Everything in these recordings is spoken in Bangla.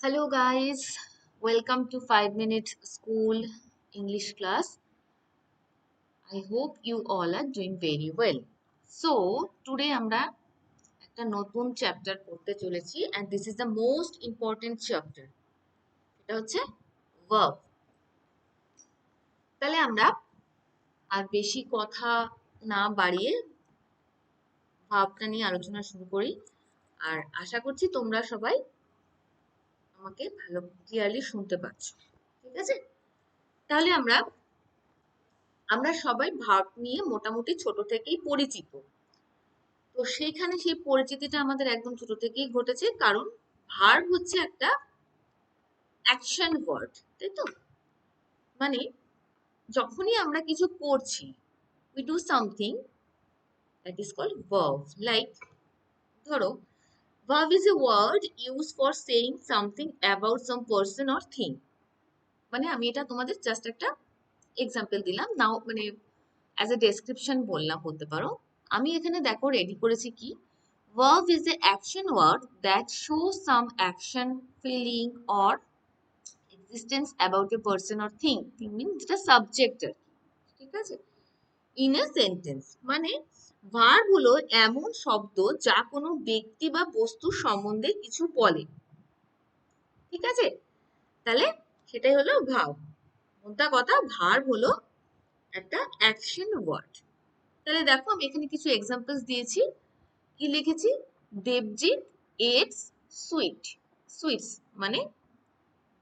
Hello guys, welcome to 5 minute school English class. I hope you all are doing very well. So, today আমরা একটা নতুন চ্যাপ্টার পড়তে চলেছি and this is the most important chapter. এটা হচ্ছে verb. তাহলে আমরা আর বেশি কথা না বাড়িয়ে ভাবটা নিয়ে আলোচনা শুরু করি আর আশা করছি তোমরা সবাই আমাকে ভালো ক্লিয়ারলি শুনতে পাচ্ছ। ঠিক আছে? তাহলে আমরা আমরা সবাই ভার্ব নিয়ে মোটামুটি ছোট থেকেই পরিচিত। তো সেইখানে সেই পরিচিতিটা আমাদের একদম ছোট থেকেই ঘটেছে, কারণ ভার্ব হচ্ছে একটা অ্যাকশন ওয়ার্ড, তাই তো? মানে যখনই আমরা কিছু করছি, we do something that is called verb. Like ধরো, verb is a word used for saying something about some person or thing. মানে আমি এটা তোমাদের জাস্ট একটা এক্সাম্পল দিলাম, নাও মানে অ্যাজ এ ডেসক্রিপশন বললাম, বলতে পারো। আমি এখানে দেখো রেডি করেছি কি, verb is a action word that shows some action, feeling or existence about a person or thing. Thing means যেটা সাবজেক্ট, ঠিক আছে? ইন এ সেন্টেন্স মানে ভার্ব হলো এমন শব্দ যা কোনো ব্যক্তি বা বস্তু সম্বন্ধে কিছু বলে, ঠিক আছে? তাহলে সেটাই হলো ভার্ব। মোদ্দা কথা, ভার্ব হলো একটা অ্যাকশন ওয়ার্ড। তাহলে দেখো আমি এখানে কিছু এক্সাম্পলস দিয়েছি। কি লিখেছি? দেবজিৎ এটস সুইট। সুইটস মানে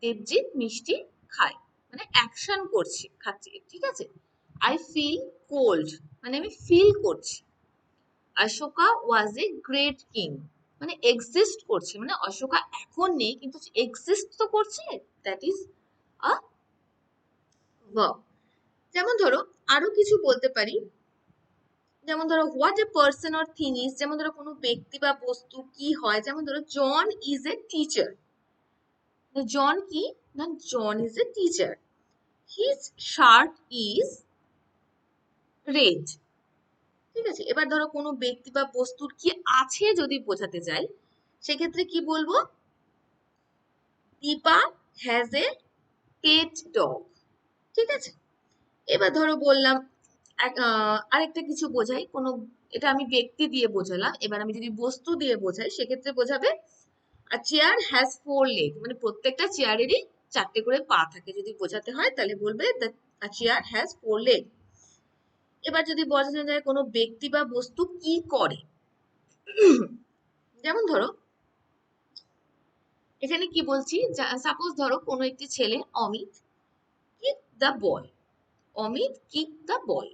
দেবজিৎ মিষ্টি খায়, মানে অ্যাকশন করছে, খাচ্ছে, ঠিক আছে? আই ফিল কোল্ড মানে আমি ফিল করছি। অশোকা ওয়াজ এ গ্রেট কিং মানে এক্সিস্ট করছে, মানে অশোকা এখন নেই কিন্তু এক্সিস্ট তো করছে, দ্যাট ইজ আ ভার্ব। যেমন ধরো আরো কিছু বলতে পারি, যেমন ধরো what a person or thing is, যেমন ধরো কোনো ব্যক্তি বা বস্তু কি হয়, যেমন ধরো জন ইজ এ টিচার। জন কি না, John is a teacher. His shirt is red. ঠিক আছে? এবার ধরো কোনো ব্যক্তি বা বস্তুর কি আছে যদি বোঝাতে চাই, সেক্ষেত্রে কি বলবো? Dipa has a pet dog. ঠিক আছে? এবার ধরো বললাম আরেকটা কিছু বোঝাই, কোনো, এটা আমি ব্যক্তি দিয়ে বোঝালাম, এবার আমি যদি বস্তু দিয়ে বোঝাই সেক্ষেত্রে বোঝাবে আর চেয়ার হ্যাজ ফোর লেগ মানে প্রত্যেকটা চেয়ারেরই চারটে করে পা থাকে, যদি বোঝাতে হয় তাহলে বলবে the chair has four leg. এবার যদি বোঝানো যায় কোনো ব্যক্তি বা বস্তু কি করে, যেমন ধরো এখানে কি বলছি, সাপোজ ধরো কোনো একটি ছেলে Amit kick the ball. Amit kick the ball,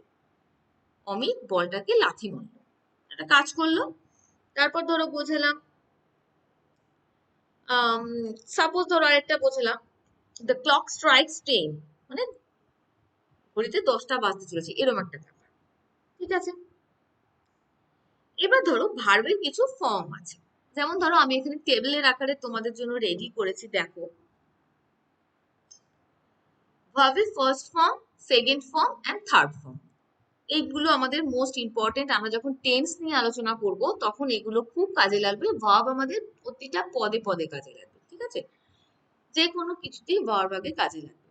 Amit বলটাকে লাথি মারলো, একটা কাজ করলো। তারপর ধরো বোঝালাম, সাপোজ ধরো আরেকটা বোঝালাম, দ্য ক্লক স্ট্রাইকস 10 মানে ঘড়িতে 10টা বাজতে চলেছে, এরকম একটা ব্যাপার, ঠিক আছে? এবার ধরো ভার্বের কিছু ফর্ম আছে, যেমন ধরো আমি এখানে টেবিলের আকারে তোমাদের জন্য রেডি করেছি, দেখো। ভার্বের first form, second form and third form, এইগুলো আমাদের মোস্ট ইম্পর্টেন্ট। আমরা যখন টেন্স নিয়ে আলোচনা করব তখন এগুলো খুব কাজে লাগবে। ভার্ব আমাদের প্রতিটা পদে পদে কাজে লাগবে, ঠিক আছে? যে কোনো কিছুতেই ভার্ব আগে কাজে লাগবে।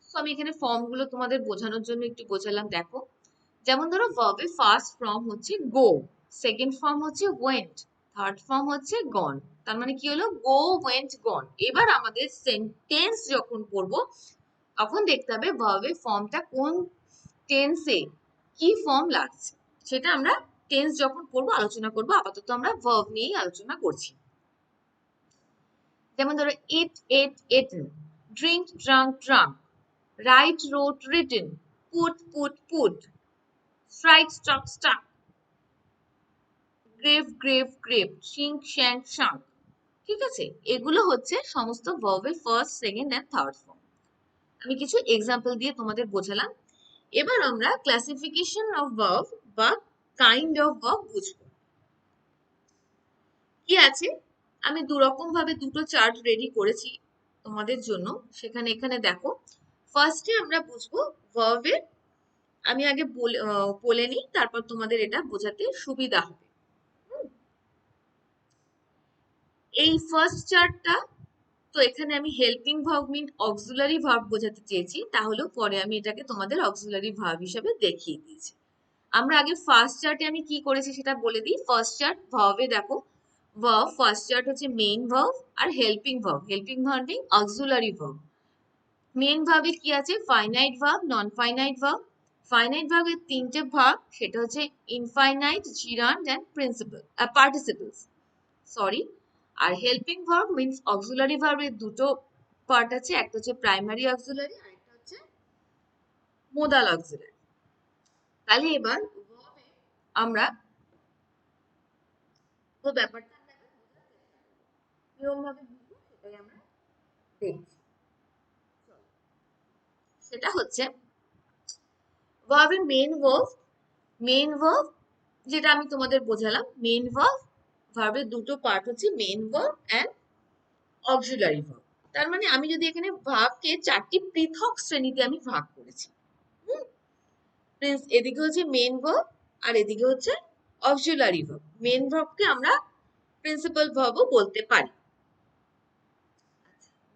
তো আমি এখানে ফর্ম গুলো তোমাদের বোঝানোর জন্য একটু বোঝালাম, দেখো। যেমন ধরো ভার্বের ফার্স্ট ফর্ম হচ্ছে গো, সেকেন্ড ফর্ম হচ্ছে ওয়েন্ট, থার্ড ফর্ম হচ্ছে গন। তার মানে কি হলো? গো, ওয়েন্ট, গন। এবার আমাদের সেন্টেন্স যখন পড়বো তখন দেখতে হবে ভার্বের ফর্মটা কোন টেন্সে কি ফর্ম লাগছে, সেটা আমরা টেন্স যখন পড়বো আলোচনা করবো। আপাতত আমরা ভার্ব নিয়েই আলোচনা করছি। যেমন ধরো eat ate eaten, drink drank drunk, write wrote written, put put put, strike struck struck, grave grave grave, shrink shrank shrunk. ঠিক আছে? এগুলো হচ্ছে সমস্ত ভার্বের first, second and third form. আমি কিছু এক্সাম্পল দিয়ে তোমাদের বোঝালাম। এবার আমরা ক্লাসিফিকেশন অফ ভার্ব বা কাইন্ড অফ ভার্ব বুঝবো। কি আছে? আমি দুরকম ভাবে দুটো চার্ট রেডি করেছি তোমাদের জন্য, সেখানে এখানে দেখো। ফার্স্টে আমরা বুঝবো ভার্বের, আমি আগে বলে নিই, তারপর তোমাদের এটা বোঝাতে সুবিধা হবে। এই ফার্স্ট চার্টটা তো এখানে আমি helping verb mean auxiliary verb বোঝাতে চেয়েছি, তাহলেও পরে আমি এটাকে তোমাদের অক্সিলারি ভার্ব হিসেবে দেখিয়ে দিয়েছি। আমরা আগে ফার্স্ট চার্টে আমি কি করেছি সেটা বলে দিই। ফার্স্ট চার্ট ভার্বে দেখো, ভার্ব ফার্স্ট চার্ট হচ্ছে মেইন ভার্ব আর helping verb. Helping verb mean auxiliary verb. Main ভার্বে কি আছে? Finite verb, non finite verb. Finite ভার্বের তিনটে ভার্ব, সেটা হচ্ছে infinite, gerund and principal participles, sorry. আর হেল্পিং ভার্ব মিন্স অক্সিলারি ভার্বের দুটো পার্ট আছে, একটা হচ্ছে প্রাইমারি অক্সিলারি আর একটা হচ্ছে মোডাল অক্সিলারি। তাহলে এবার আমরা তো ব্যাপারটা কিরকম ভাবে বুঝবো সেটাই আমরা দেখছি। সেটা হচ্ছে ভার্বের মেইন ভার্ব যেটা আমি তোমাদের বোঝালাম, মেইন ভার্ব, ভার্বের দুটো পার্ট হচ্ছে main verb and auxiliary verb. তার মানে আমি যদি এখানে ভার্বকে চারটি পৃথক শ্রেণীতে আমি ভাগ করেছি, এদিকে হচ্ছে মেইন ভার্ব আর এদিকে হচ্ছে অক্সিলারি ভার্ব। মেইন ভার্বকে আমরা প্রিন্সিপাল ভার্বও বলতে পারি।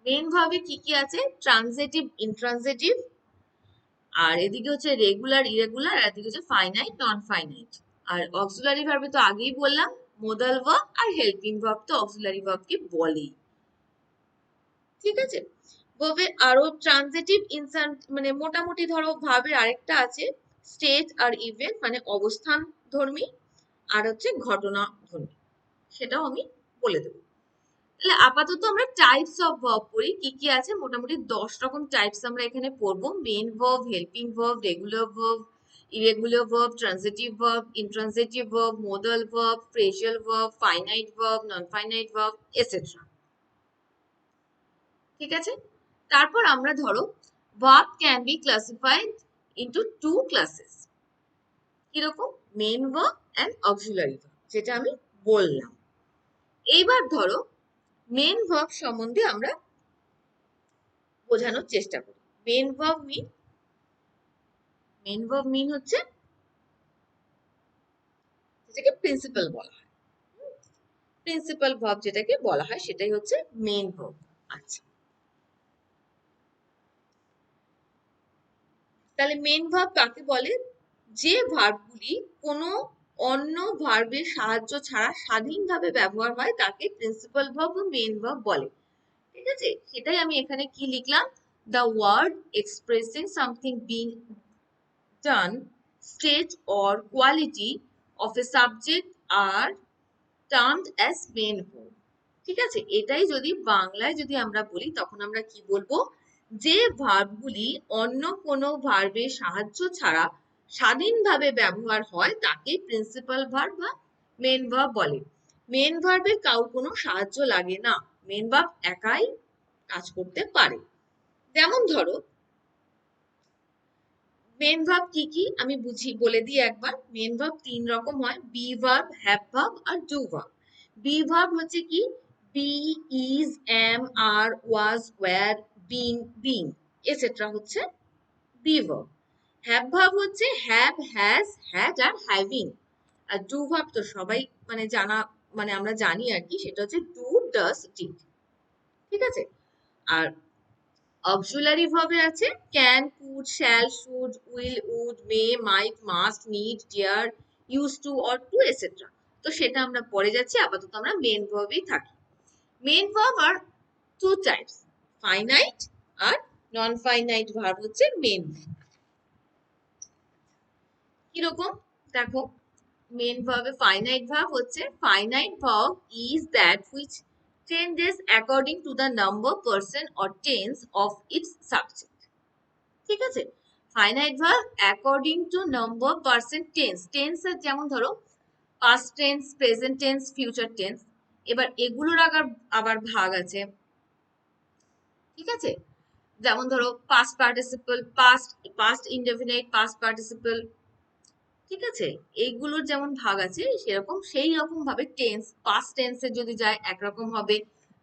মেইন ভার্বে কি কি আছে? ট্রানজিটিভ, ইনট্রানজিটিভ, আর এদিকে হচ্ছে রেগুলার, ইরেগুলার, আর এদিকে হচ্ছে ফাইনাইট, নন ফাইনাইট। আর অক্সিলারি ভার্বে তো আগেই বললাম মোডাল ভার্ব, আর হেল্পিং ভার্ব তো অক্সিলারি ভার্বকে বলেই। ঠিক আছে, ভার্বে আরো ট্রানজিটিভ ইনসান মানে মোটামুটি ধরো ভার্বের আরেকটা আছে স্টেট আর ইভেন্ট, মানে অবস্থান ধর্মী আর হচ্ছে ঘটনা ধর্মী, সেটাও আমি বলে দেবো। তাহলে আপাতত আমরা টাইপস অফ ভার্ব পড়ি, কি কি আছে। মোটামুটি 10 রকম টাইপস আমরা এখানে পড়বো। Main verb, helping verb, regular verb, irregular verb, transitive verb, intransitive verb, modal verb, phrasal verb, finite verb, non finite verb, etcetera. ঠিক আছে, তারপর আমরা ধরো verb can be classified into two classes. কিরকম? Main verb and auxiliary verb, যেটা আমি বললাম। এইবার ধরো মেইন ভার্ব সম্বন্ধে আমরা বোঝানোর চেষ্টা করি। মেইন ভার্ব মিন হচ্ছে যেটাকে প্রিন্সিপাল বলা হয়। প্রিন্সিপাল ভার্ব যেটাকে বলা হয় সেটাই হচ্ছে মেইন ভার্ব। আচ্ছা, তাহলে মেইন ভার্ব কাকে বলে? যে ভার্বগুলি কোনো অন্য ভার্বের সাহায্য ছাড়া স্বাধীনভাবে ব্যবহার হয় তাকে প্রিন্সিপাল ভার্ব বা মেইন ভার্ব বলে। ঠিক আছে, সেটাই আমি এখানে কি লিখলাম? The word expressing something being done, state or quality of a subject are termed as main verb. ঠিক আছে, এটাই যদি বাংলায় যদি আমরা বলি তখন আমরা কি বলবো? যে ভার্বগুলি অন্য কোনো ভার্বের সাহায্য ছাড়া স্বাধীনভাবে ব্যবহার হয় তাকে প্রিন্সিপাল ভার্ব বা মেন ভার্ব বলে। মেন ভার্বে কারোর কোনো সাহায্য লাগে না, মেন ভার্ব একাই কাজ করতে পারে। যেমন ধরো মেন ভার্ব কি কি আমি বলে দিই একবার। মেন ভার্ব 3 রকম হয়, বি ভার্ব, হ্যাভ ভার্ব আর ডু ভার্ব। বি ভার্ব হচ্ছে কি? Be, is, am, are, was, were, been, being, etcetera হচ্ছে বি ভার্ব। হ্যাভ ভার্ব হচ্ছে হ্যাভ, হ্যাজ, হ্যাড আর হ্যাভিং। আর ডু ভার্ব তো সবাই মানে জানা, মানে আমরা জানি আর কি, সেটা হচ্ছে ডু, ডাজ, ডিড। ঠিক আছে, আর অক্সিলারি ভার্বে আছে can, could, shall, should, will, would, may, might, must, need, dare, use to, ought to, etcetera. তো সেটা আমরা পরে যাচ্ছি, আপাতত আমরা মেন ভার্বেই থাকি। Main verb are two types, finite R non finite verb হচ্ছে মেন। কিরকম দেখো, মেন ভার্বে ফাইনাইট ভার্ব হচ্ছে finite verb is that which changes according to the number, person or tense of its subject. ঠিক আছে, finite verb according to number, person, tense. Tense এর যেমন ধরো past tense, present tense, future tense. এবার এগুলোর আবার ভাগ আছে। ঠিক আছে, যেমন ধরো past participle, past indefinite, past participle. ঠিক আছে, এইগুলোর যেমন ভাগ আছে সেরকম সেই রকম ভাবে টেন্স, পাস্ট টেন্সে যদি যায় একরকম হবে,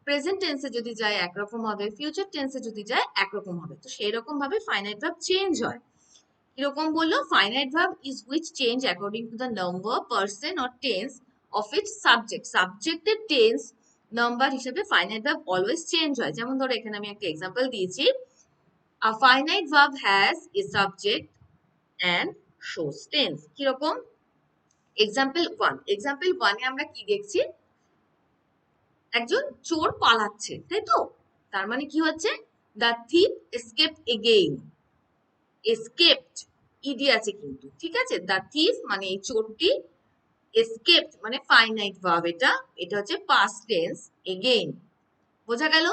প্রেজেন্ট টেন্সে যদি যায় একরকম হবে, ফিউচার টেন্সে যদি যায় একরকম হবে। তো সেই রকম ভাবে ফাইনাইট ভার্ব চেঞ্জ হয়। কিরকম বললো? Finite verb is which change according to the number, person or tense of its subject. সাবজেক্টের টেন্স নাম্বার হিসেবে ফাইনাইট ভার্ব অলওয়েজ চেঞ্জ হয়। যেমন ধরো এখানে আমি একটা এক্সাম্পল দিয়েছি, a finite verb has a subject and shows tense. কিরকম? এক্সাম্পল 1 এ আমরা কি দেখছি, একজন চোর পালাচ্ছে, তাই তো? তার মানে কি হচ্ছে, the thief escaped again. Escaped E D আছে কিন্তু, ঠিক আছে? দ্য থিফ মানে এই চোরটি, এসকেপড মানে ফাইনাইট ভার্ব, এটা হচ্ছে পাস্ট টেন্স, এগেইন। বোঝা গেল?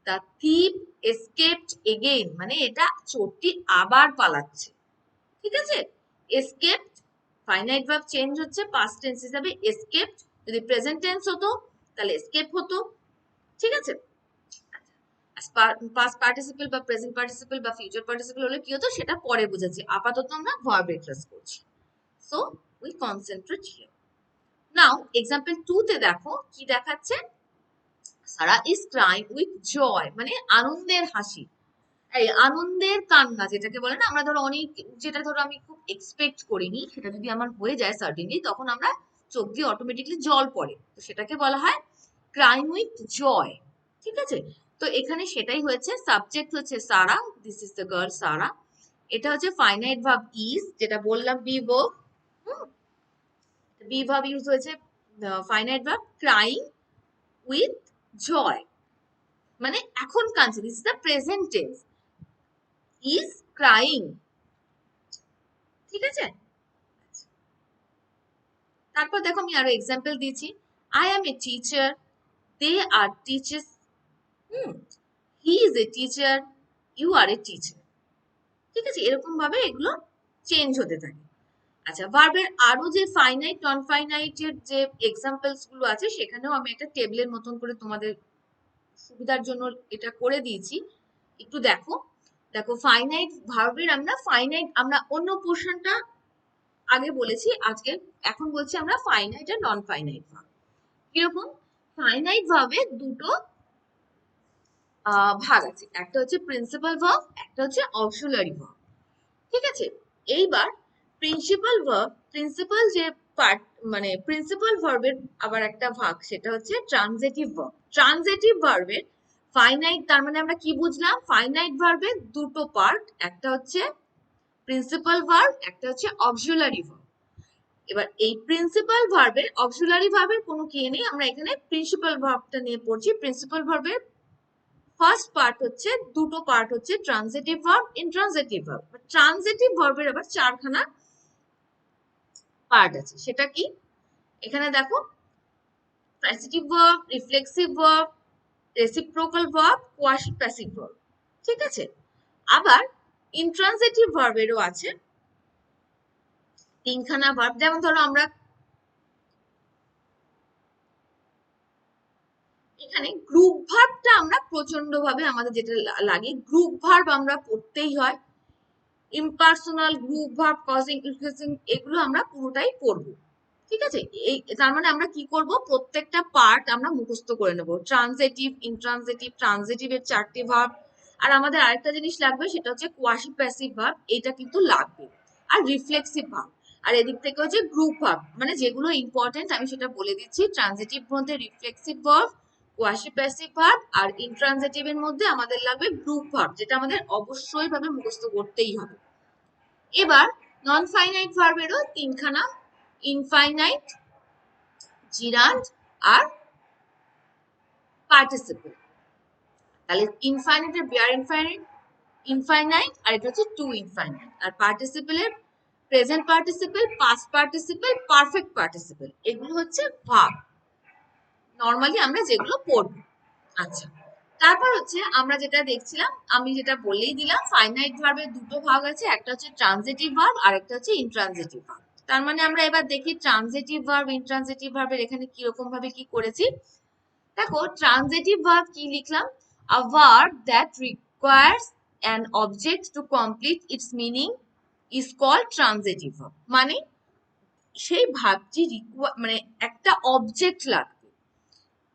দ্য থিপ এসকেপড এগেইন মানে এটা চোরটি আবার পালাচ্ছে, ঠিক আছে? এসকেপড ফাইনাইট ভার্ব চেঞ্জ হচ্ছে পাস্ট টেন্স হিসাবে এসকেপড। যদি প্রেজেন্ট টেন্স হতো তাহলে এসকেপ হতো, ঠিক আছে? পাস্ট পার্টিসিপল বা প্রেজেন্ট পার্টিসিপল বা ফিউচার পার্টিসিপল হলে কি হতো সেটা পরে বুঝেছি, আপাতত আমরা ভার্বের ক্লাস করছি। So we concentrate here. Now example 2 তে দেখো কি দেখাচ্ছে, সারা ইজ ক্রাইং উইথ জয় মানে আনন্দের হাসি, এই আনন্দের কান্না যেটাকে বলে না, আমরা ধরো অনেক, যেটা ধরো আমি খুব এক্সপেক্ট করিনি সেটা যদি আমার হয়ে যায় সার্টেনলি, তখন আমরা চোখ দিয়ে অটোমেটিকলি জল পড়ে, তো সেটাকে বলা হয় ক্রাইং উইথ জয়, ঠিক আছে? তো এখানে সেটাই হয়েছে, সাবজেক্ট হচ্ছে Sara, this is the girl Sara. এটা হচ্ছে ফাইনাইট ভার্ব ইজ, যেটা বললাম be verb, be verb use হয়েছে finite verb crying with joy মানে এখন কাঁদছে, this is the present tense, is crying, ঠিক আছে? তারপর দেখো আমি আরো এক্সাম্পল দিয়েছি, I am a teacher, they are teachers, he is a teacher, you are a teacher, ঠিক আছে? এরকম ভাবে এগুলো চেঞ্জ হতে থাকে। আচ্ছা, ভার্বের আরো যে ফাইনাইট নন ফাইনাইটের যে এক্সাম্পলস গুলো আছে সেখানেও আমি একটা টেবিলের মতন করে তোমাদের সুবিধার জন্য এটা করে দিয়েছি, একটু দেখো। দেখো ফাইনাইট ভার্বের আমরা অন্য পোর্শনটা আগে বলেছি, আজকে এখন বলছি আমরা ফাইনাইট আর নন ফাইনাইট ভার্ব। কিরকম? ফাইনাইট ভার্বে দুটো ভাগ আছে, একটা হচ্ছে প্রিন্সিপাল ভার্ব, একটা হচ্ছে অক্সিলারি ভার্ব, ঠিক আছে? এইবার প্রিন্সিপাল যে পার্ট মানে প্রিন্সিপাল ভার্বের আবার একটা ভাগ, সেটা হচ্ছে ট্রানজিটিভ ভার্ব। ট্রানজিটিভ ভার্বের ফাইনাইট, তার মানে আমরা কি বুঝলাম, ফাইনাইট ভার্বের দুটো পার্ট, একটা হচ্ছে প্রিন্সিপাল ভার্ব, একটা হচ্ছে অক্সিলারি ভার্ব। এবার এই প্রিন্সিপাল ভার্বের অক্সিলারি ভার্বের কোনো কি নেই, আমরা এখানে প্রিন্সিপাল ভার্বটা নিয়ে পড়ছি। প্রিন্সিপাল ভার্বের ফার্স্ট পার্ট হচ্ছে, দুটো পার্ট হচ্ছে transitive verb, intransitive verb. Transitive ভার্বের আবার চারখানা পার্ট আছে, সেটা কি? এখানে দেখো, transitive verb, reflexive verb, reciprocal verb, quasi passive verb, ঠিক আছে? আবার ইনট্রানজিটিভ ভার্বেরও আছে তিনখানা ভার্ব। যেমন ধরো আমরা এখানে গ্রুপ ভার্বটা আমরা প্রচন্ড ভাবে আমাদের যেটা লাগে, গ্রুপ ভার্ব আমরা পড়তেই হয়, ইম্পার্সোনাল গ্রুপ ভার্ব, কজিং, ইনক্লুসিং, এগুলো আমরা পুরোটাই পড়বো, ঠিক আছে? এই তার মানে আমরা কি করব, প্রত্যেকটা পার্ট আমরা মুখস্থ করে নেব। ট্রানজিটিভ, ইনট্রানজিটিভ, ট্রানজিটিভের চারটি ভার্ব, আর আমাদের আরেকটা জিনিস লাগবে সেটা হচ্ছে কোয়াসি প্যাসিভ ভার্ব, এটা কিন্তু লাগবে, আর রিফ্লেক্সিভ ভার্ব। আর এদিক থেকে হচ্ছে গ্রুপ ভার্ব, মানে যেগুলো ইম্পর্টেন্ট আমি সেটা বলে দিচ্ছি। ট্রানজিটিভ মধ্যে reflexive verb, quasi passive verb, আর ইনট্রানজিটিভ এর মধ্যে আমাদের লাগবে গ্রুপ ভার্ব, যেটা আমাদের অবশ্যই ভাবে মুখস্থ করতেই হবে। এবার নন ফাইনাইট ভার্বেরও তিনখানা, ইনফাইনাইট, জিরান্ড আর পার্টিসিপল। তাহলে ইনফাইনাইটের বিয়ার ইনফাইনাইট, ইনফাইনাইট, আর এটা হচ্ছে টু ইনফাইনাইট। আর পার্টিসিপলের present participle, past participle, perfect participle, এগুলো হচ্ছে ভার্ব নরমালি আমরা যেগুলো পড়ব। আচ্ছা, তারপর হচ্ছে আমরা যেটা দেখছিলাম, আমি যেটা বলেই দিলাম, ফাইনাইট ভার্বের দুটো ভাগ আছে, একটা হচ্ছে ট্রানজিটিভ ভার্ব আর একটা হচ্ছে ইনট্রানজিটিভ ভার্ব। তার মানে আমরা এবার দেখি ট্রানজিটিভ ভার্ব, ইনট্রানজিটিভ ভার্বের এখানে কিরকম ভাবে কি করেছি। দেখো ট্রানজিটিভ ভার্ব কি লিখলাম, a verb that requires an object to complete its meaning is called transitive verb। মানে সেই ভার্বটি মানে একটা অবজেক্ট লাগবে,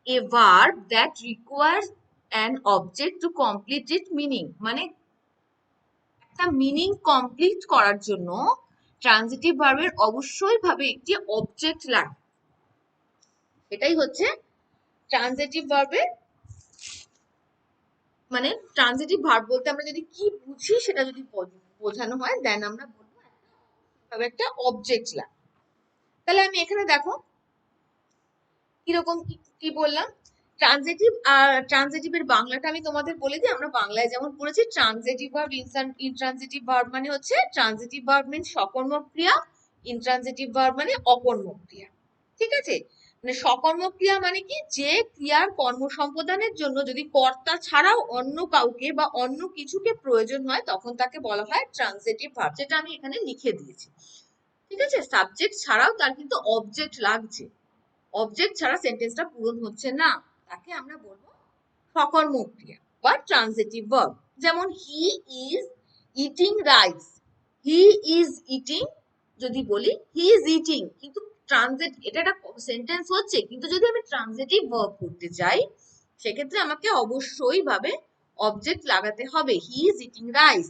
a verb that requires an object to complete its meaning, মানে একটা মিনিং কমপ্লিট করার জন্য ট্রানজিটিভ ভার্বের অবশ্যই ভাবে একটি অবজেক্ট লাগবে, এটাই হচ্ছে ট্রানজিটিভ ভার্বের মানে ট্রানজিটিভ ভার্ব বলতে আমরা যদি কি বুঝি সেটা যদি বোঝানো হয় দেন আমরা বলবো একটা অবজেক্ট লাগে। তাহলে আমি এখানে দেখো কিরকম কি বললাম। ট্রানজিটিভের বাংলাটা আমি তোমাদের বলে দিই। আমরা বাংলায় যেমন পড়েছি ট্রানজিটিভ ভার্ব, ইনট্রানজিটিভ ভার্ব মানে হচ্ছে ট্রানজিটিভ ভার্ব মিন্স সকর্মক ক্রিয়া, ইনট্রানজিটিভ ভার্ব মানে অকর্মক ক্রিয়া। ঠিক আছে, মানে সকর্মক ক্রিয়া মানে কি, যে ক্রিয়ার কর্ম সম্পাদনের জন্য যদি কর্তা ছাড়াও অন্য কাউকে বা অন্য কিছুকে প্রয়োজন হয় তখন তাকে বলা হয় ট্রানজিটিভ ভার্ব, যেটা আমি এখানে লিখে দিয়েছি। ঠিক আছে, সাবজেক্ট ছাড়াও তার কিন্তু অবজেক্ট লাগছে, অবজেক্ট ছাড়া সেন্টেন্সটা পূরণ হচ্ছে না, তাকে আমরা বলবো সকর্মক ক্রিয়া বা ট্রানজিটিভ ভার্ব। যেমন he is eating rice, he is eating যদি বলি হি ইজ ইটিং, কিন্তু এটা একটা সেন্টেন্স হচ্ছে, কিন্তু যদি আমি ট্রানজিটিভ ভার্ব করতে চাই সেক্ষেত্রে আমাকে অবশ্যই ভাবে অবজেক্ট লাগাতে হবে। He is eating rice,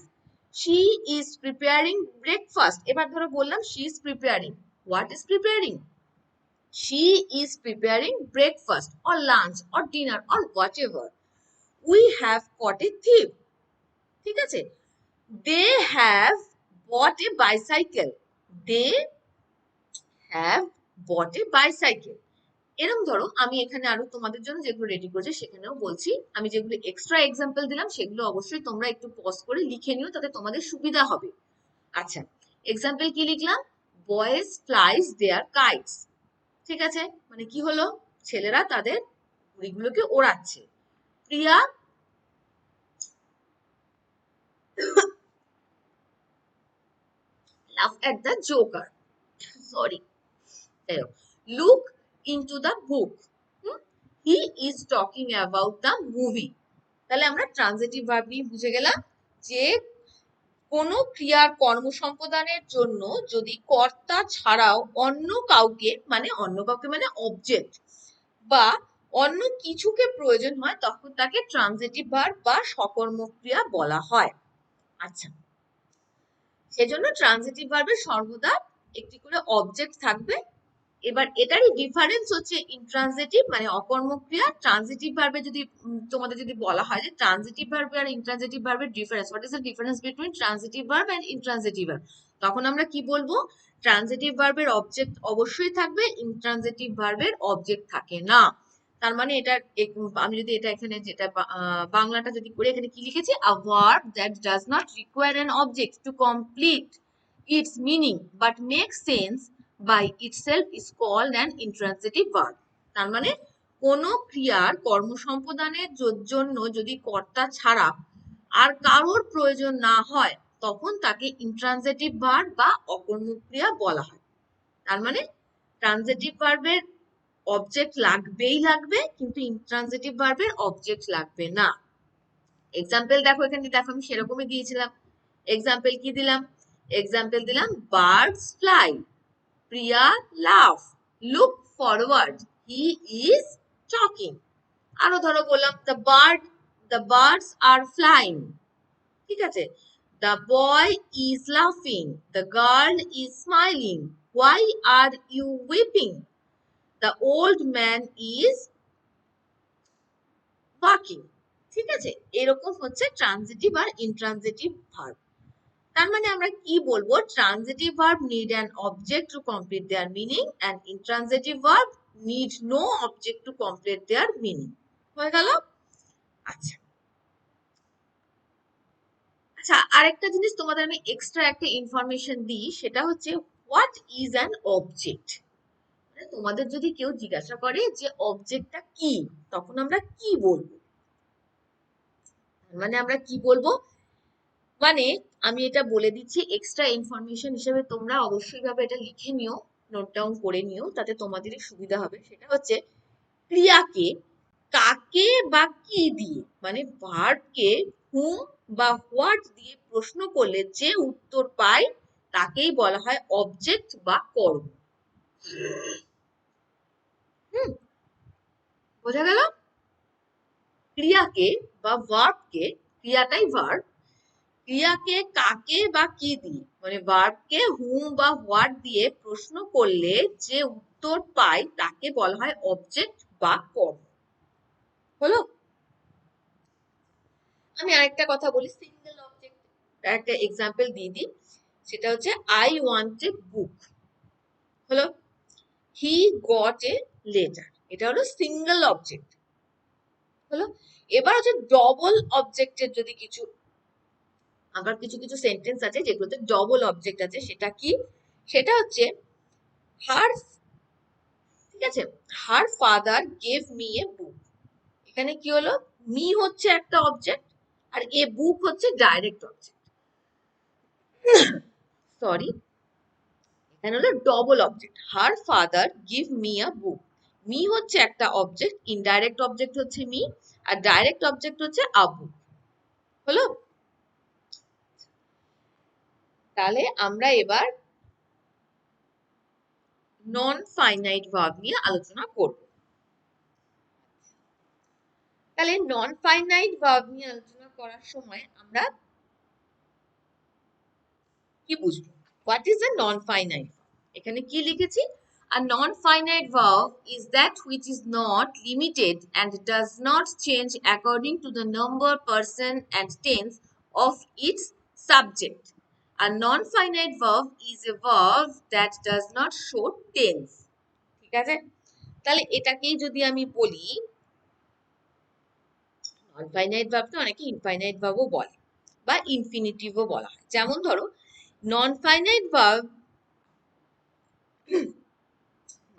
she is preparing breakfast. এবার ধরো বললাম she is preparing, what is preparing? She is preparing breakfast or lunch or dinner or whatever. We have caught a thief. ঠিক আছে, they have bought a bicycle. They have bought a bicycle. এরকম ধরো আমি এখানে আরো তোমাদের জন্য যেগুলো রেডি করেছি সেখানেও বলছি, আমি যেগুলো এক্সট্রা এক্সাম্পল দিলাম সেগুলো অবশ্যই তোমরা একটু পজ করে লিখে নিও, তাতে তোমাদের সুবিধা হবে। আচ্ছা, এক্সাম্পল কি লিখলাম? বয়েজ ফ্লাইজ দেয়ার কাইটস। ঠিক আছে, মানে কি হলো, ছেলেরা তাদের ঘুড়িগুলোকে ওড়াচ্ছে। প্রিয়া লাফ at the Joker, sorry, look into the book, he is talking about the movie. তাহলে আমরা ট্রানজিটিভ ভার্ব নিয়ে বুঝে গেলাম যে কোনো ক্রিয়ার কর্ম সম্পাদনের জন্য যদি কর্তা ছাড়াও অন্য কাউকে মানে অবজেক্ট বা অন্য কিছুকে প্রয়োজন হয় তখন তাকে ট্রানজিটিভ ভার্ব বা সকর্মক ক্রিয়া বলা হয়। আচ্ছা, সেজন্য ট্রানজিটিভ ভার্বের সর্বদা একটি করে অবজেক্ট থাকবে। এবার এটারই ডিফারেন্স হচ্ছে ইনট্রানজিটিভ মানে অকর্মক ক্রিয়া, ট্রানজিটিভ ভার্বে যদি তোমাদের যদি বলা হয় যে ট্রানজিটিভ ভার্বে আর ইনট্রানজিটিভ ভার্বের difference, what is the difference between transitive verb and intransitive verb, তখন আমরা কি বলবো? ট্রানজিটিভ ভার্বের অবজেক্ট অবশ্যই থাকবে, ইনট্রানজিটিভ ভার্বের অবজেক্ট থাকে না। তার মানে এটা আমি যদি এটা এখানে যেটা বাংলাটা যদি করে এখানে কি লিখেছি, a verb that does not require an object to complete its meaning but makes sense by itself is called an intransitive verb. তার মানে কোন ক্রিয়ার কর্ম সম্পাদনের জন্য যদি কর্তা ছাড়া আর কারোর প্রয়োজন না হয় তখন তাকে ইন্ট্রানজিটিভ ভার্ব বা অকর্মক ক্রিয়া বলা হয়। তার মানে ট্রানজিটিভ ভার্বের অবজেক্ট লাগবেই লাগবে, কিন্তু ইন্ট্রানজিটিভ ভার্বের অবজেক্ট লাগবে না। এক্সাম্পল দেখো, এখানে দেখো আমি সেরকমই দিয়েছিলাম। এক্সাম্পল কি দিলাম? এক্সাম্পল দিলাম birds fly, Priya love, look forward, he is talking. আরো ধরো বললাম দ্য বার্ডস আর ফ্লাইং। ঠিক আছে, দ্য বয় ইজ লাফিং, the girl is smiling, why are you weeping, the old man is walking. ঠিক আছে, এরকম হচ্ছে ট্রানজিটিভ আর ইনট্রানজিটিভ ভার্ব। তার মানে আমরা কি বলবো? Transitive verb need an object to complete their meaning and intransitive verb need no object to complete their meaning. হয়ে গেল? আচ্ছা আচ্ছা, আরেকটা জিনিস তোমাদের আমি এক্সট্রা একটা ইনফরমেশন দিই, সেটা হচ্ছে হোয়াট ইজ অ্যান অবজেক্ট। তোমাদের যদি কেউ জিজ্ঞাসা করে যে অবজেক্টটা কি, তখন আমরা কি বলবো? মানে আমরা কি বলবো, মানে আমি এটা বলে দিচ্ছি এক্সট্রা ইনফরমেশন হিসেবে, তোমরা অবশ্যই ভাবে এটা লিখে নিও, নোট ডাউন করে নিও, তাতে তোমাদেরই সুবিধা হবে। সেটা হচ্ছে ক্রিয়াকে কাকে বা কি দিয়ে মানে ভার্বকে হুম বা হোয়াট দিয়ে প্রশ্ন করলে যে উত্তর পাই তাকেই বলা হয় অবজেক্ট বা কর্ম। বোঝা গেল? ক্রিয়াকে বা ভার্বকে, ক্রিয়াটাই ভার্ব, ক্রিয়াকে কাকে বা কি দিয়ে মানে ভার্বকে হুম বা হোয়াট দিয়ে প্রশ্ন করলে যে উত্তর পাই তাকে বলা হয় অবজেক্ট বা কর্ম। হলো? আমি আরেকটা কথা বলি, সিঙ্গেল অবজেক্ট একটা এক্সাম্পল দিয়ে দিই, সেটা হচ্ছে আই ওয়ান্ট এ বুক। হলো? হি গট এ লেটার, এটা হলো সিঙ্গেল অবজেক্ট। হলো? এবার হচ্ছে ডবল অবজেক্টের যদি কিছু, আবার কিছু কিছু সেন্টেন্স আছে যেগুলোতে ডবল অবজেক্ট আছে, সেটা কি? সেটা হচ্ছে হার, ঠিক আছে, her father gave me a book. এখানে কি হলো, মি হচ্ছে একটা অবজেক্ট আর এ বুক হচ্ছে ডাইরেক্ট অবজেক্ট। সরি, এখানে হলো double object, her father give me a book. Me হচ্ছে একটা অবজেক্ট, ইনডাইরেক্ট অবজেক্ট হচ্ছে মি, আর ডাইরেক্ট অবজেক্ট হচ্ছে আ বুক। হলো? তাহলে আমরা এবার নন ফাইনাইট ভার্ব নিয়ে আলোচনা করব। তাহলে নন ফাইনাইট ভার্ব নিয়ে আলোচনা করার সময় আমরা কি বুঝবো? What is a non finite? এখানে কি লিখেছি? A non-finite verb is that which is not limited and does not change according to the number, person and tense of its subject. A non-finite verb is a verb that does not show tense. ঠিক আছে? তাহলে এটাকেই যদি আমি বলি, নন ফাইনাইট ভার্বকে অনেকে ইনফাইনাইট ভার্বও বলে বা ইনফিনিটিভও বলা হয়। যেমন ধরো, নন ফাইনাইট ভার্ব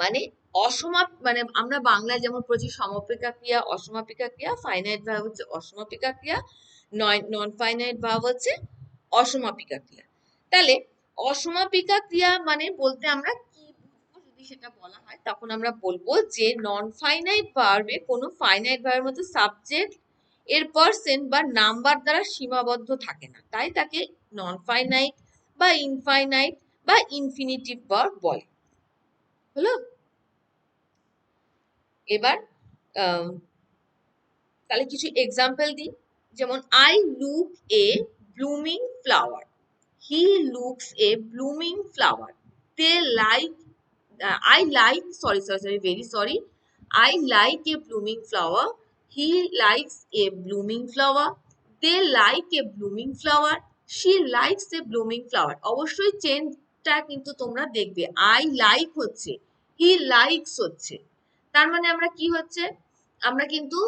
মানে মানে আমরা বাংলায় যেমন পড়েছি সমাপিকা ক্রিয়া, অসমাপিকা ক্রিয়া, ফাইনাইট ভার্ব হচ্ছে অসমাপিকা ক্রিয়া, নন ফাইনাইট ভার্ব হচ্ছে অসমাপিকা ক্রিয়া। তাহলে অসমাপিকা ক্রিয়া মানে বলতে আমরা কি বুঝবো, যদি সেটা বলা হয় তখন আমরা বলবো যে নন ফাইনাইট ভার্বে কোনো ফাইনাইট ভার্বের মতো সাবজেক্ট এর পার্সেন্ট বা নাম্বার দ্বারা সীমাবদ্ধ থাকে না, তাই তাকে নন ফাইনাইট বা ইনফাইনাইট বা ইনফিনিটিভ ভার্ব বলে। হলো? এবার তাহলে কিছু এক্সাম্পল দিই, যেমন I look a blooming flower, he looks a blooming flower, they like, I like, sorry very sorry, I like a blooming flower, he likes a blooming flower, they like a blooming flower, she likes a blooming flower. অবশ্যই চেঞ্জটা কিন্তু তোমরা দেখবে, আই লাইক হচ্ছে, হি লাইকস হচ্ছে, তার মানে আমরা কি হচ্ছে, আমরা কিন্তু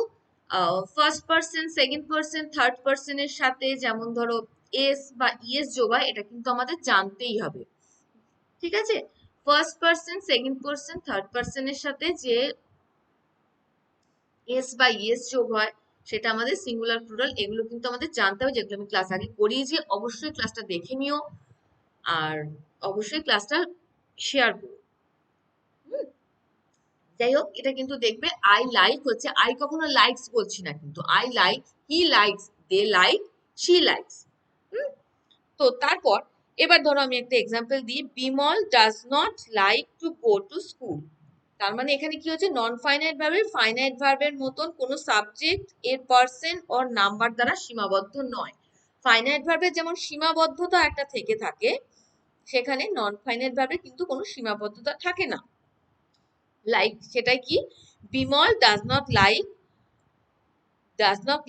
first person, second person, third পার্সনের সাথে যেমন ধরো এস বা ইএস যোগ হয়, এটা কিন্তু আমাদের জানতেই হবে। ঠিক আছে? First person, second person, third পার্সনের সাথে যে এস বা ইএস যোগ হয় সেটা আমাদের সিঙ্গুলার প্লুরাল, এগুলো কিন্তু আমাদের জানতে হবে, যেগুলো আমি ক্লাস আগে করিয়েছি। অবশ্যই ক্লাসটা দেখে নিও আর অবশ্যই ক্লাসটা শেয়ার করো। যাই হোক, এটা কিন্তু দেখবে আই লাইক হচ্ছে, আই কখনো লাইকস বলছি না, কিন্তু I like, he likes, they like, she likes. তো তারপর এবার ধরো আমি একটা এক্সাম্পল দিই, Bimal does not like to go to school. তার মানে এখানে কি হচ্ছে, নন ফাইনাইট ভার্বের ফাইনাইট ভার্বের মতন কোনো সাবজেক্ট এর পার্সন অর নাম্বার দ্বারা সীমাবদ্ধ নয়। ফাইনাইট ভার্বের যেমন সীমাবদ্ধতা একটা থেকে থাকে, সেখানে নন ফাইনাইট ভার্বে কিন্তু কোনো সীমাবদ্ধতা থাকে না। লাইক, সেটাই কি, Bimal does not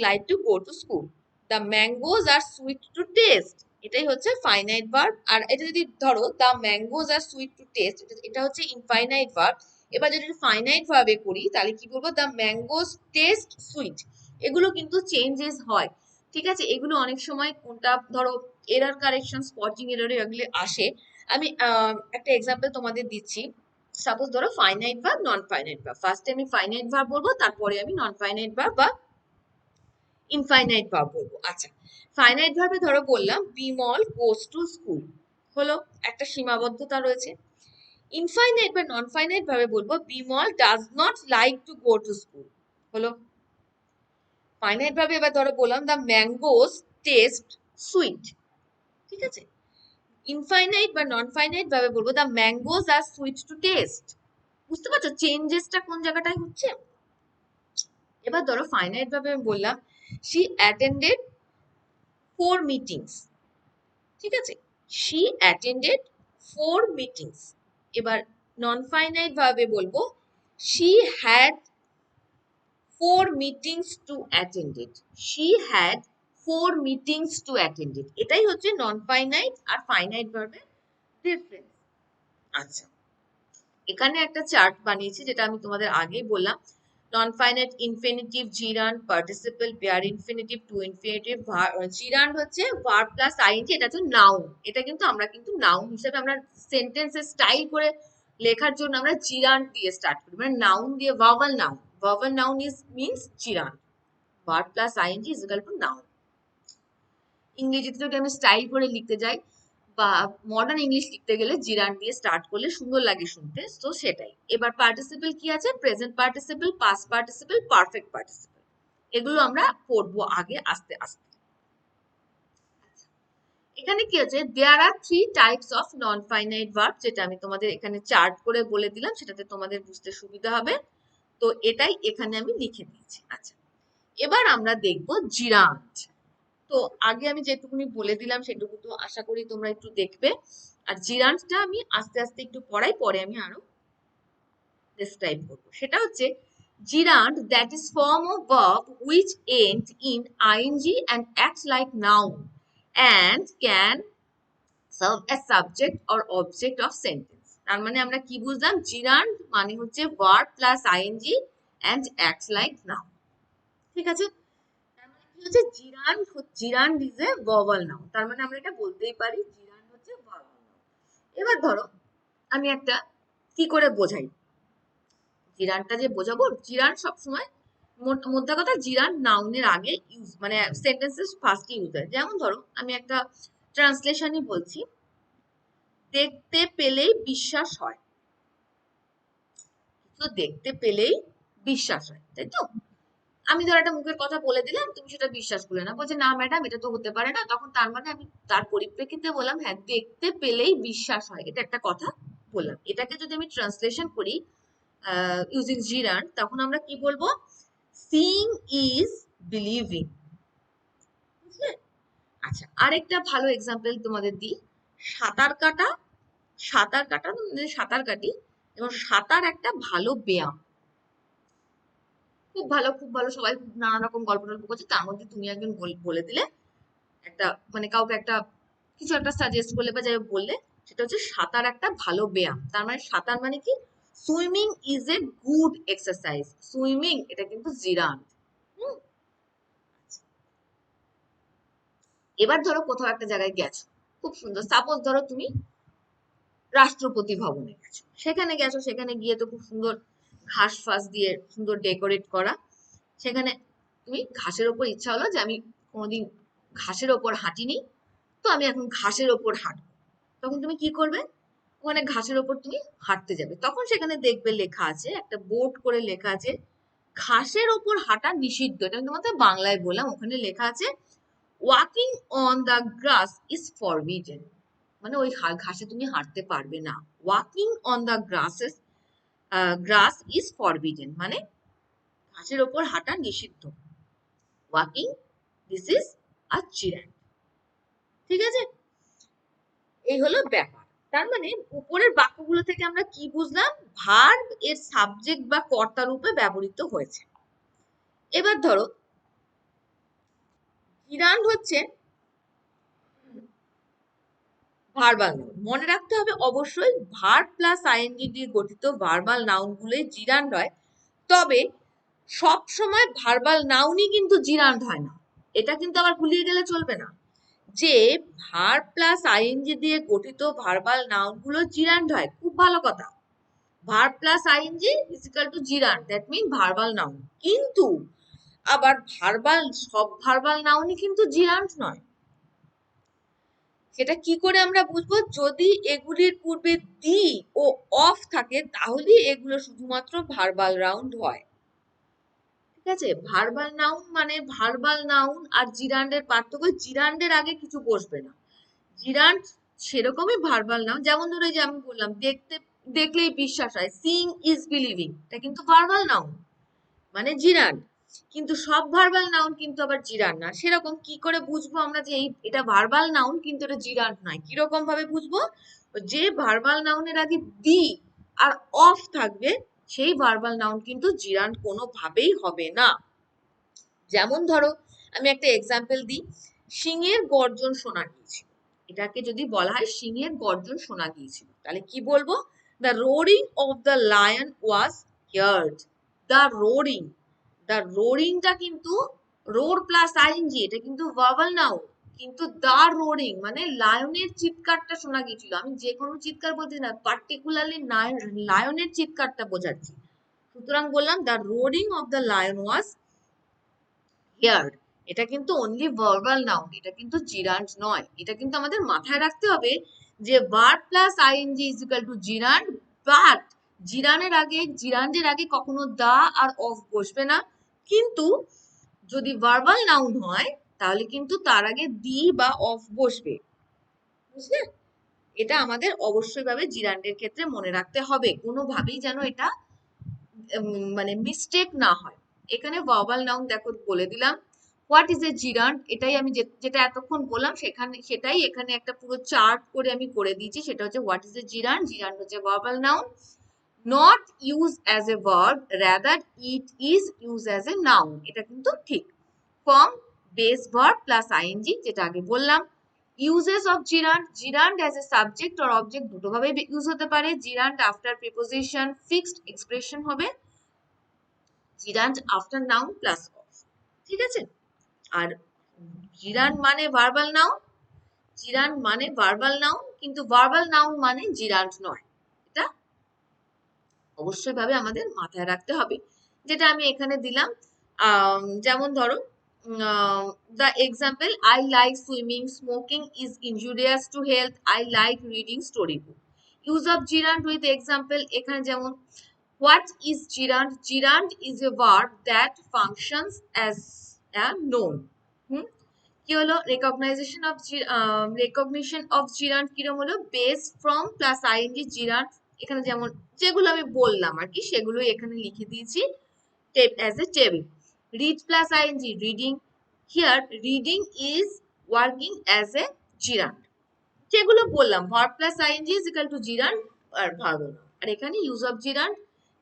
like to go to school, the mangoes are sweet to taste, এটাই হচ্ছে ফাইনাইট ভার্ব। আর এটা যদি ধরো the mangoes are sweet to taste, এটা হচ্ছে ইনফাইনাইট ভার্ব। এবার যদি ফাইনাইট ভার্বে করি তাহলে কি বলবো, দ্য ম্যাঙ্গোজ টেস্ট সুইট। এগুলো কিন্তু চেঞ্জেস হয়। ঠিক আছে? এগুলো অনেক সময় কোনটা ধরো এরর কারেকশন, স্পটিং এরর এগুলো আসে। আমি একটা এক্সাম্পল তোমাদের দিচ্ছি। সাপোজ ধরো finite verb, non finite verb, ফার্স্টে আমি ফাইনাইট ভার্ব বলবো, তারপরে আমি নন ফাইনাইট ভার্ব বা ইনফাইনাইট ভার্ব বলবো। আচ্ছা, ফাইনাইট ভার্বে ধরো বললাম বিমল গোস টু স্কুল, হলো, একটা সীমাবদ্ধতা রয়েছে। ইনফাইনাইট বা নন ফাইনাইট ভাবে বলবো Bimal does not like to go to school, হলো। ফাইনাইট ভাবে এবার ধরো বললাম দ্য ম্যাঙ্গোস টেস্ট সুইট। ঠিক আছে? ইনফাইনাইট বা নন ফাইনাইট ভাবে বলবো the mangoes are sweet to taste. বুঝতে পারছো চেঞ্জেসটা কোন জায়গাটায় হচ্ছে? এবার ধরো ফাইনাইট ভাবে আমি বললাম she attended 4 meetings। ঠিক আছে? she attended 4 meetings। এবার নন ফাইনাইট ভাবে বলবো she had 4 meetings to attend it. She had 4 meetings to attend it. এটাই হচ্ছে নন ফাইনাইট আর ফাইনাইট ভার্বের ডিফারেন্স। আচ্ছা, এখানে একটা চার্ট বানিয়েছি যেটা আমি তোমাদের আগেই বললাম। Non finite infinitive, gerund, participle, bare infinitive, to infinitive. Gerund হচ্ছে ভার্ব প্লাস আইএনজি, এটা হচ্ছে নাউন। এটা কিন্তু আমরা কিন্তু নাউন হিসেবে আমরা সেন্টেন্সের স্টাইল করে লেখার জন্য আমরা জিরান্ড দিয়ে স্টার্ট করি, মানে নাউন দিয়ে। Bhawal noun, Bhawal noun is means জিরান্ড। Verb plus ING is equal two noun. ইংরেজিতে যদি আমি স্টাইল করে লিখতে যাই বা মডার্ন ইংলিশ লিখতে গেলে জিরান্ড দিয়ে স্টার্ট করলে সুন্দর লাগে শুনতে, তো সেটাই। এবার পার্টিসিপল কি আছে? Present participle, past participle, perfect participle. এগুলো আমরা পড়বো আগে আস্তে আস্তে। এখানে কি আছে? দেয়ার আর 3 types of non finite verb, যেটা আমি তোমাদের এখানে চার্ট করে বলে দিলাম, সেটাতে তোমাদের বুঝতে সুবিধা হবে। তো এটাই এখানে আমি লিখে দিয়েছি। আচ্ছা, এবার আমরা দেখবো জিরান্ড। তো আগে আমি যেটুকুনি বলে দিলাম সেটুকু তো আশা করি তোমরা একটু দেখবে। আর জিরান্ডটা আমি আস্তে আস্তে একটু পড়াই, পরে আমি আরো ডেসক্রাইব করবো। সেটা হচ্ছে জিরান্ড that is form of verb which end in ing and acts like noun and can serve as subject or object of sentence। তার মানে আমরা কি বুঝলাম? জিরান্ড মানে হচ্ছে verb plus I N G and acts like noun। ঠিক আছে? জিরান্ড ইজ এ ভাওয়াল নাউন। তার মানে আমরা এটা বলতেই পারি জিরান্ড হচ্ছে ভাওয়াল নাউন। এবার ধরো আমি একটা কি করে বোঝাই জিরান্ডটা, যে বোঝাবো, জিরান্ড সবসময় মোদ্দা কথা জিরান্ড নাউনের আগে ইউজ, মানে সেন্টেন্সেস ফার্স্টে ইউজ হয়। যেমন ধরো আমি একটা ট্রান্সলেশনই বলছি, দেখতে পেলেই বিশ্বাস হয়। তো দেখতে পেলেই বিশ্বাস হয়, তাই তো? আমি ধর একটা মুখের কথা বলে দিলাম, তুমি সেটা বিশ্বাস করলে না, বলছে না ম্যাডাম এটা তো হতে পারে না। তখন তার মানে আমি তার পরিপ্রেক্ষিতে বললাম হ্যাঁ দেখতে পেলেই বিশ্বাস হয়, এটা একটা কথা বললাম। এটাকে যদি আমি ট্রান্সলেশন করি ইউজিং জিরান্ড, তখন আমরা কি বলবো? Seeing is believing. বুঝলে? আচ্ছা, আরেকটা ভালো এক্সাম্পল তোমাদের দিই। সাঁতার কাটা, সাঁতার কাটা মানে সাঁতার কাটি, এবং সাঁতার একটা ভালো ব্যায়াম। খুব ভালো, খুব ভালো, সবাই নানা রকম গল্প টল্প করছে, তার মধ্যে তুমি একজন বলে দিলে একটা, মানে কাউকে একটা কিছু একটা সাজেস্ট করলে বা যাই বললে, সেটা হচ্ছে সাঁতার একটা ভালো ব্যায়াম। তার মানে সাঁতার মানে কি? Swimming is a good exercise. Swimming এটা কিন্তু জিরান্ড। এবার ধরো কোথাও একটা জায়গায় গেছো, খুব সুন্দর, সাপোজ ধরো তুমি রাষ্ট্রপতি ভবনে গেছো, সেখানে গিয়ে তো খুব সুন্দর ঘাস ফাস দিয়ে সুন্দর ডেকোরেট করা। সেখানে তুমি ঘাসের ওপর ইচ্ছা হলো যে আমি কোনোদিন ঘাসের ওপর হাঁটিনি, তো আমি এখন ঘাসের ওপর হাঁটবো। তখন তুমি কি করবে? ওখানে ঘাসের ওপর তুমি হাঁটতে যাবে। তখন সেখানে দেখবে লেখা আছে, একটা বোর্ড করে লেখা আছে ঘাসের ওপর হাঁটা নিষিদ্ধ। এটা আমি তোমাদের বাংলায় বললাম। ওখানে লেখা আছে walking on the grass is forbidden, মানে ওই ঘাসে তুমি হাঁটতে পারবে না। Walking on the grass is forbidden মানে ঘাসের ওপর হাঁটা নিষিদ্ধ। Walking, this is a জিরান্ড। ঠিক আছে? এই হলো ব্যাপার। তার মানে উপরের বাক্যগুলো থেকে আমরা কি বুঝলাম? ভার্ব এর সাবজেক্ট বা কর্তা রূপে ব্যবহৃত হয়েছে। এবার ধরো জিরান্ড হচ্ছে ভার্বাল নাউন। মনে রাখতে হবে অবশ্যই ভার্ব প্লাস আইএনজি দিয়ে গঠিত ভার্বাল নাউন গুলোই জিরান্ড হয়। তবে সব সময় ভার্বাল নাউনই কিন্তু জিরান্ড হয় না, এটা কিন্তু আবার ভুলিয়ে গেলে চলবে না যে ভার্ব প্লাস আইএনজি দিয়ে গঠিত ভার্বাল নাউন গুলো জিরান্ড হয়। খুব ভালো কথা। Verb plus ING is equal to gerund, that mean verbal noun. কিন্তু আবার সব ভার্বাল নাউনই কিন্তু জিরান্ড নয়। সেটা কি করে আমরা বুঝবো? যদি এগুলির পূর্বে দি ও অফ থাকে, তাহলে এগুলো শুধুমাত্র ভার্বাল নাউন হয়। ঠিক আছে? ভার্বাল নাউন মানে ভার্বাল নাউন আর জিরান্ডের পার্থক্য, জিরান্ডের আগে কিছু বসবে না। জিরান্ড সেরকমই ভার্বাল নাউন। যেমন ধরো যে আমি বললাম দেখলেই বিশ্বাস হয়, সিইং ইজ বিলিভিং, এটা কিন্তু ভার্বাল নাউন মানে জিরান্ড। কিন্তু সব ভার্বাল নাউন কিন্তু আবার জিরান্ড না। সেরকম কি করে বুঝবো আমরা যে এটা ভার্বাল নাউন কিন্তু এটা জিরান্ড নয়? কিরকম ভাবে বুঝবো? যে ভার্বাল নাউনের আগে দি আর অফ থাকবে, সেই ভার্বাল নাউন কিন্তু জিরান্ড কোনোভাবেই হবে না। যেমন ধরো আমি একটা এক্সাম্পল দিই, সিংহের গর্জন শোনা গিয়েছিল। এটাকে যদি বলা হয় সিংহের গর্জন শোনা গিয়েছিল, তাহলে কি বলবো? The roaring of the lion was heard. The roaring, the রোরিংটা কিন্তু রোর প্লাস আইএনজি, এটা কিন্তু ভার্বাল নাউন। কিন্তু দ্য রোরিং মানে লায়নের চিৎকারটা শোনা গিয়েছিল। আমি যে কোনো চিৎকার বলছি না, পার্টিকুলারলি লায়নের চিৎকারটা বোঝাচ্ছি। সুতরাং বললাম the roaring of the lion was heard. এটা কিন্তু অনলি ভার্বাল নাউন, এটা কিন্তু জিরান্ড নয়। এটা কিন্তু আমাদের মাথায় রাখতে হবে যে verb plus ING is equal to gerund, but জিরান্ডের আগে কখনো দা আর অফ বসবে না। কিন্তু যদি ভার্বাল নাউন হয় তাহলে কিন্তু তার আগে দি বা অফ বসবে, বুঝলে? এটা আমাদের অবশ্যই ভাবে জিরান্ডের ক্ষেত্রে মনে রাখতে হবে, কোনোভাবেই যেন এটা মানে মিস্টেক না হয়। এখানে ভার্বাল নাউন দেখো বলে দিলাম, হোয়াট ইজ এ জিরান্ড, এটাই আমি যেটা এতক্ষণ বললাম সেটাই এখানে একটা পুরো চার্ট করে আমি করে দিয়েছি। সেটা হচ্ছে what is a gerund. Gerund হচ্ছে verbal noun, not use as a verb, rather it is use as a noun. এটা কিন্তু ঠিক। Form base verb plus ING, যেটা আগে বললাম। Uses of gerund, gerund as a subject or object দুটোভাবে ইউজ হতে পারে। Gerund after preposition fixed expression হবে, gerund after noun plus of. ঠিক আছে? আর জিরান্ড মানে ভার্বাল নাউন, জিরান্ড মানে ভার্বাল নাউন, কিন্তু ভার্বাল নাউন মানে জিরান্ড নয়। এটা অবশ্যই ভাবে আমাদের মাথায় রাখতে হবে। যেটা আমি এখানে দিলাম, যেমন ধরো the example, I like swimming, smoking is injurious to health, I like reading storybook. Use of gerund with example, এখানে যেমন what is gerund? Gerund is a verb that functions as a noun. কি হলো? recognition of gerund কিরকম হলো? based from plus ing gerund, এখানে যেমন যেগুলো আমি বললাম আর কি সেগুলোই এখানে লিখে দিয়েছি as a table. Read plus ing, reading. Here reading is working as a gerund. যেগুলো বললাম verb plus ing is equal to gerund R verb। আর এখানে use of gerund,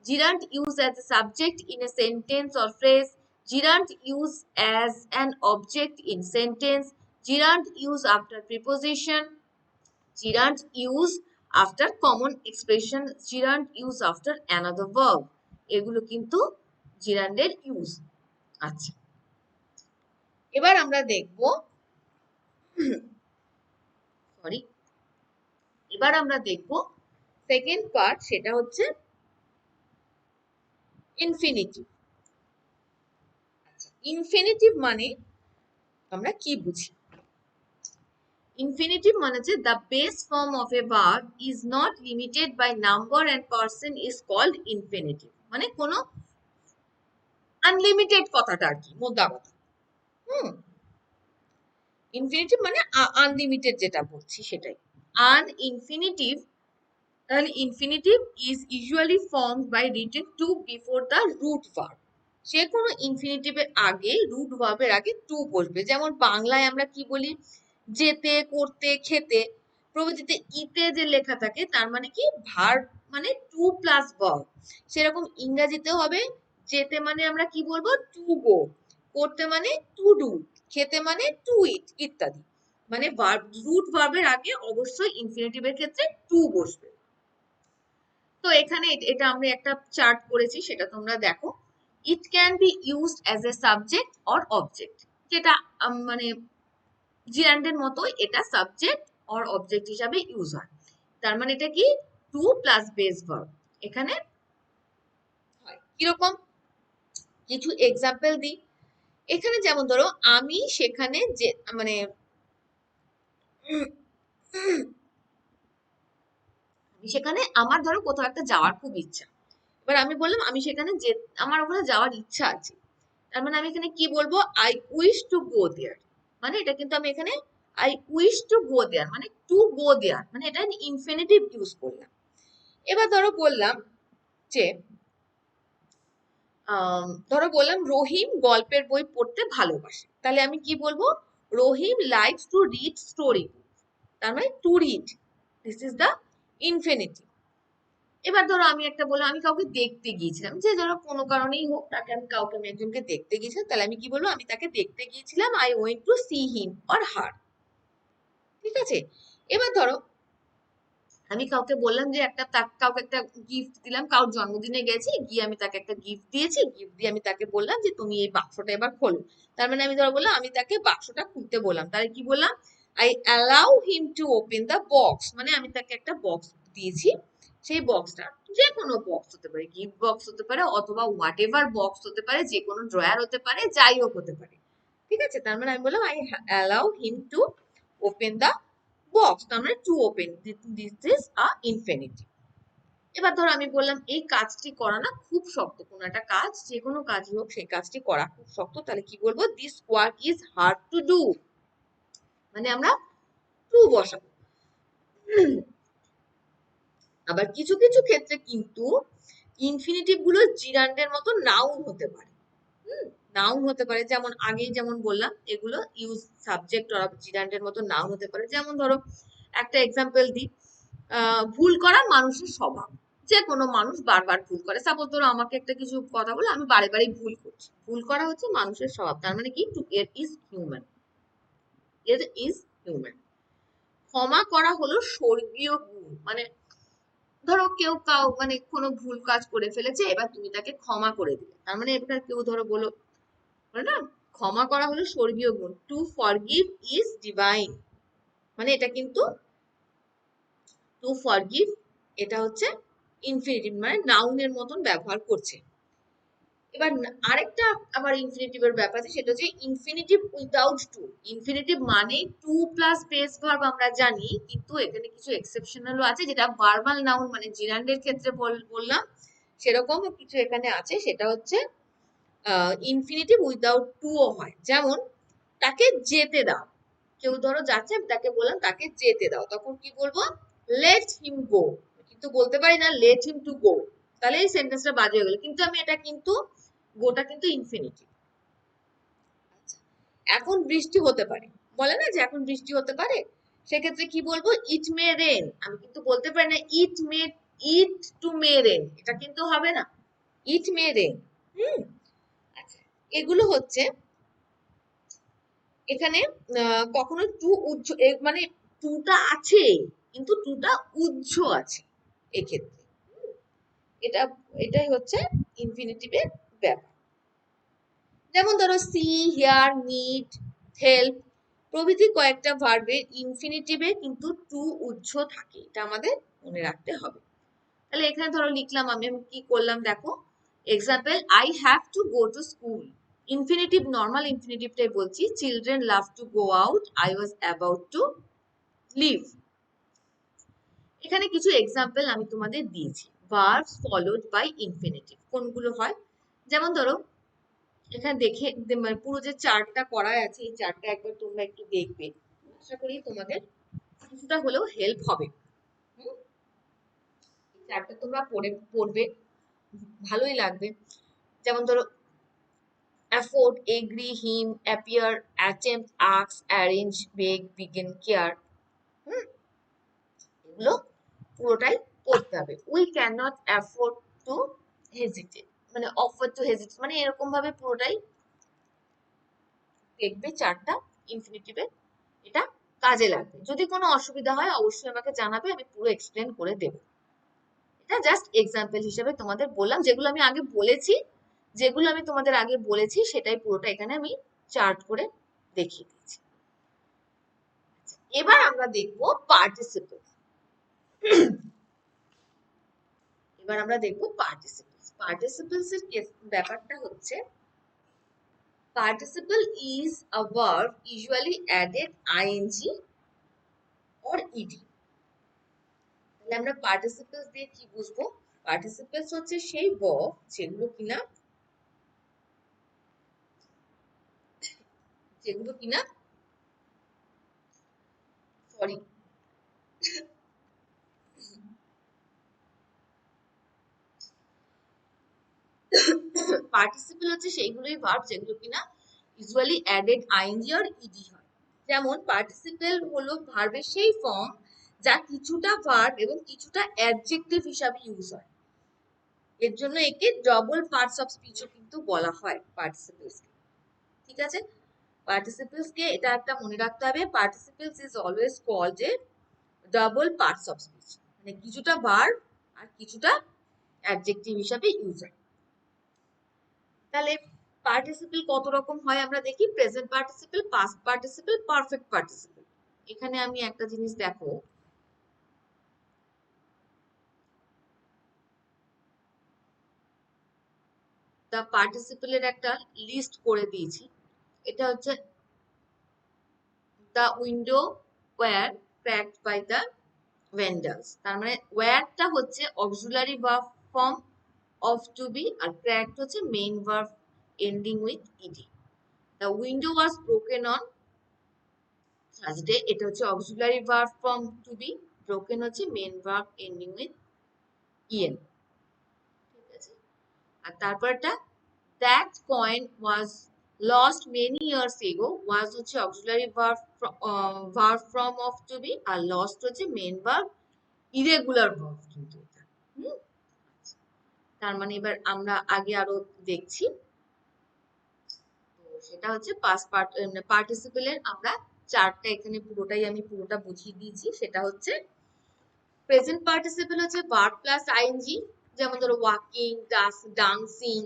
gerund used as a subject in a sentence or phrase, gerund used as an object in sentence, gerund used after preposition, gerund used after common expression, gerund used after another verb. এগুলো কিন্তু জিরান্ডের ইউজ। আচ্ছা, এবার আমরা দেখব, সরি, এবার আমরা দেখব সেকেন্ড পার্ট, সেটা হচ্ছে ইনফিনিটিভ। আচ্ছা, ইনফিনিটিভ মানে আমরা কি বুঝি? ইনফিনিটিভ মানে হচ্ছে the base form of a verb is not limited by number and person is called infinitive. মানে কোনো আনলিমিটেড কথাটা আর কি, মোদ্দা কথা। ইনফিনিটিভ মানে আনলিমিটেড, যেটা বলছি সেটাই। ইনফিনিটিভ, তাহলে infinitive is usually formed by written to before the root verb. যে কোনো ইনফিনিটিভের আগে, রুট ভার্বের আগে টু বসবে। যেমন বাংলায় আমরা কি বলি? যেতে, করতে, খেতে প্রভৃতিতে ইতে যে লেখা থাকে তার মানে কি? ভার্ব মানে টু প্লাস ভার্ব। সেরকম ইংরেজিতেও হবে, যেতে মানে আমরা কি বলবো? টু গো, করতে মানে টু ডু, খেতে মানে টু ইট, ইত্যাদি। মানে রুট ভার্বের আগে অবশ্যই ইনফিনিটিভের ক্ষেত্রে টু বসবে। তো এখানে এটা আমরা একটা চার্ট করেছি, সেটা তোমরা দেখো। It can be used as a subject or object, যেটা মানে জিরান্ডের মতো এটা সাবজেক্ট অর অবজেক্ট হিসাবে ইউজ হয়। তার মানে এটা কি? টু প্লাস বেস ভার্ব এখানে হয়। কিরকম? কিছু এক্সাম্পল দিই। এখানে যেমন ধরো আমি সেখানে যে মানে সেখানে আমার ধরো কোথাও একটা যাওয়ার খুব ইচ্ছা। এবার আমি বললাম আমি সেখানে যে আমার ওখানে যাওয়ার ইচ্ছা আছে, তার মানে আমি এখানে কি বলবো? আই উইশ টু গো দেয়ার। মানে এটা কিন্তু আমি এখানে আই উইশ টু গো দেয়ার মানে টু গো দেয়ার, মানে এটা ইনফিনিটিভ ইউজ করলাম। এবার ধরো বললাম যে ধরো বললাম রহিম গল্পের বই পড়তে ভালোবাসে, তাহলে আমি কি বলবো? Rahim likes to read story book. তার মানে to read, this is the infinitive. এবার ধরো আমি একটা বললাম আমি কাউকে দেখতে গিয়েছিলাম, যে ধরো কোনো কারণেই হোক তাকে আমি একজনকে দেখতে গিয়েছিলাম, তাহলে আমি কি বলবো, আমি তাকে দেখতে গিয়েছিলাম, I went to see him or her. ঠিক আছে। এবার ধরো আমি কাউকে বললাম যে কাউকে একটা গিফট দিলাম, কারোর জন্মদিনে গেছি, গিয়ে আমি তাকে একটা গিফট দিয়েছি, গিফট দিয়ে আমি তাকে বললাম যে তুমি এই বাক্সটা এবার খোলো। তার মানে আমি ধরো বললাম আমি তাকে বাক্সটা খুলতে বললাম, তাহলে কি বললাম, I allow him to open the box, মানে আমি তাকে একটা বক্স দিয়েছি, সেই বক্সটা যে কোনো বক্স হতে পারে, গিফট বক্স হতে পারে, অথবা হোয়াট এভার বক্স হতে পারে, যে কোনো ড্রয়ার হতে পারে, যাই হোক হতে পারে। ঠিক আছে। তার মানে আমি বললাম I allow him to open the box, তার মানে to open, this is a infinitive. এবার ধরো আমি বললাম এই কাজটি করা না খুব শক্ত, কোনো একটা কাজ, যে কোনো কাজই হোক সেই কাজটি করা খুব শক্ত, তাহলে কি বলবো, this work is hard to do, মানে আমরা টু বসাবো। আবার কিছু কিছু ক্ষেত্রে কিন্তু ইনফিনিটিভ গুলো জিরান্ডের মতো নাউন হতে পারে। নাউন হতে পারে, যেমন আগেই যেমন বললাম, এগুলো ইউজ সাবজেক্ট অর জিরান্ডের মতো নাউন হতে পারে। যেমন ধরো একটা এক্সাম্পল দিই, ভুল করা মানুষের স্বভাব, যে কোনো মানুষ বারবার ভুল করে। সাপোজ ধরো আমাকে একটা কিছু কথা বলে আমি বারে বারে ভুল করছি, ভুল করা হচ্ছে মানুষের স্বভাব, তার মানে কি, টু এর ইজ হিউম্যান, এর ইজ হিউম্যান। ক্ষমা করা হলো স্বর্গীয় গুণ, মানে ধরো কেউ মানে কোনো ভুল কাজ করে ফেলেছে, এবার তুমি তাকে ক্ষমা করে দিলে, তার মানে এবার কেউ ধরো বলো না, ক্ষমা করা হলো স্বর্গীয় গুণ, টু ফরগিভ ইজ ডিভাইন, মানে এটা কিন্তু টু ফরগিভ, এটা হচ্ছে ইনফিনিটিভ, মানে নাউনের মতন ব্যবহার করছে। এবার আরেকটা আবার ইনফিনিটিভের ব্যাপার আছে, সেটা হচ্ছে ইনফিনিটিভ উইদাউট টু। ইনফিনিটিভ মানে টু প্লাস বেস ভার্ব আমরা জানি, কিন্তু এখানে কিছু এক্সেপশনালও আছে, যেটা ভার্বাল নাউন মানে জিরান্ডের ক্ষেত্রে বললাম, সেরকম কিছু এখানে আছে, সেটা হচ্ছে ইনফিনিটিভ উইদাউট টু ও হয়। যেমন তাকে যেতে দাও, কেউ ধরো যাচ্ছে, আমি তাকে বললাম তাকে যেতে দাও, তখন কি বলবো, লেট হিম গো, কিন্তু বলতে পারি না লেট হিম টু গো, তাহলে এই সেন্টেন্সটা বাজে হয়ে গেল, কিন্তু আমি এটা কিন্তু গোটা কিন্তু ইনফিনিটিভ। এখন বৃষ্টি হতে পারে, বলে না যে এখন বৃষ্টি হতে পারে, সেক্ষেত্রে কি বলবো, ইট মে রেন, আমি কিন্তু বলতে পারি না ইট টু মে রেন, এটা কিন্তু হবে না, ইট মে রেন। হুম। আচ্ছা, এগুলো হচ্ছে এখানে কখনো টু উজ্জ, মানে টুটা আছে কিন্তু টুটা উজ্জ আছে এক্ষেত্রে। এটা এটাই হচ্ছে ইনফিনিটিভের ব্যাপার। যেমন ধরো সি, হিয়ার, নিড, হেল্প প্রভৃতি কয়েকটা ভার্বের ইনফিনিটিভে কিন্তু টু উজ্জ থাকে, এটা আমাদের মনে রাখতে হবে। তাহলে এখানে ধরো লিখলাম, আমি কি করলাম দেখো, example, I have to go to school, infinitive normal ইনফিনিটিভটাই বলছি, children love to go out, I was about to leave. এখানে কিছু এক্সাম্পল আমি তোমাদের দিয়েছি, ভার্বস ফলোড বাই ইনফিনিটিভ কোনগুলো হয়। যেমন ধরো এখানে দেখে মানে পুরো যে চার্টটা করা আছে, এই চার্টটা একবার তোমরা একটু দেখবে, আশা করি তোমাদের কিছুটা হলেও হেল্প হবে। চার্টটা তোমরা পড়বে, ভালোই লাগবে। যেমন ধরো afford, agree, him, appear, attempt, ask, arrange, beg, begin, care, এগুলো পুরোটাই পড়তে হবে। We can not afford to hesitate, মানে অফার টু হেজিটেট, মানে এরকম ভাবে পুরোটাই দেখবে চারটা ইনফিনিটিভে, এটা কাজে লাগবে। যদি কোনো অসুবিধা হয় অবশ্যই আমাকে জানাবে, আমি পুরো এক্সপ্লেন করে দেবো। এটা জাস্ট এক্সাম্পল হিসেবে তোমাদের বললাম, যেগুলো আমি আগে বলেছি, যেগুলো আমি তোমাদের আগে বলেছি সেটাই পুরোটা এখানে আমি চার্ট করে দেখিয়ে দিচ্ছি। এবার আমরা দেখবো পার্টিসিপল। এবার আমরা দেখবো পার্টিসিপলস। পার্টিসিপলস এর ব্যাপারটা হচ্ছে, participle is a verb usually added ing or ed। তাহলে আমরা পার্টিসিপলস দিয়ে কি বুঝবো, পার্টিসিপলস হচ্ছে সেই verb যেগুলো কিনা সরি পার্টিসিপল হচ্ছে সেইগুলোই ভার্ব যেগুলো কিনা usually added ING R E D হয়। যেমন পার্টিসিপল হলো ভার্বের সেই ফর্ম যা কিছুটা ভার্ব এবং কিছুটা অ্যাডজেক্টিভ হিসাবে ইউজ হয়। এর জন্য একে ডবল পার্টস অফ স্পিচও কিন্তু বলা হয় পার্টিসিপলস। ঠিক আছে, পার্টিসিপলস কে এটা একটা মনে রাখতে হবে, participles is always called a double parts of speech, মানে কিছুটা ভার্ব আর কিছুটা অ্যাডজেক্টিভ হিসাবে ইউজ হয়। তাহলে পার্টিসিপল কত রকম হয় আমরা দেখি, present participle, past participle, perfect participle. এখানে আমি একটা জিনিস দেখো, দা পার্টিসিপলের একটা লিস্ট করে দিয়েছি। এটা হচ্ছে the window were cracked by the vendors. তার মানে ওয়্যারটা হচ্ছে auxiliary verb form of to be, আর ক্র্যাকড হচ্ছে main verb ending with ED. The window was broken on Thursday, এটা হচ্ছে auxiliary verb form to be, broken হচ্ছে main verb ending with EN. ঠিক আছে, আর তারপরটা that coin was lost many years ago was হচ্ছে auxiliary verb from of to be, R lost হচ্ছে main verb irregular verb কিন্তু এটা। তার মানে এবার আমরা আগে আরো দেখছি, তো সেটা হচ্ছে পাস্ট পার্টিসিপেলের আমরা চারটা, এখানে পুরোটাই আমি পুরোটা বুঝিয়ে দিয়েছি। সেটা হচ্ছে প্রেজেন্ট পার্টিসিপল হচ্ছে ভার্ব প্লাস আইএনজি, যেমন ধরো ওয়াকিং, ডান্সিং,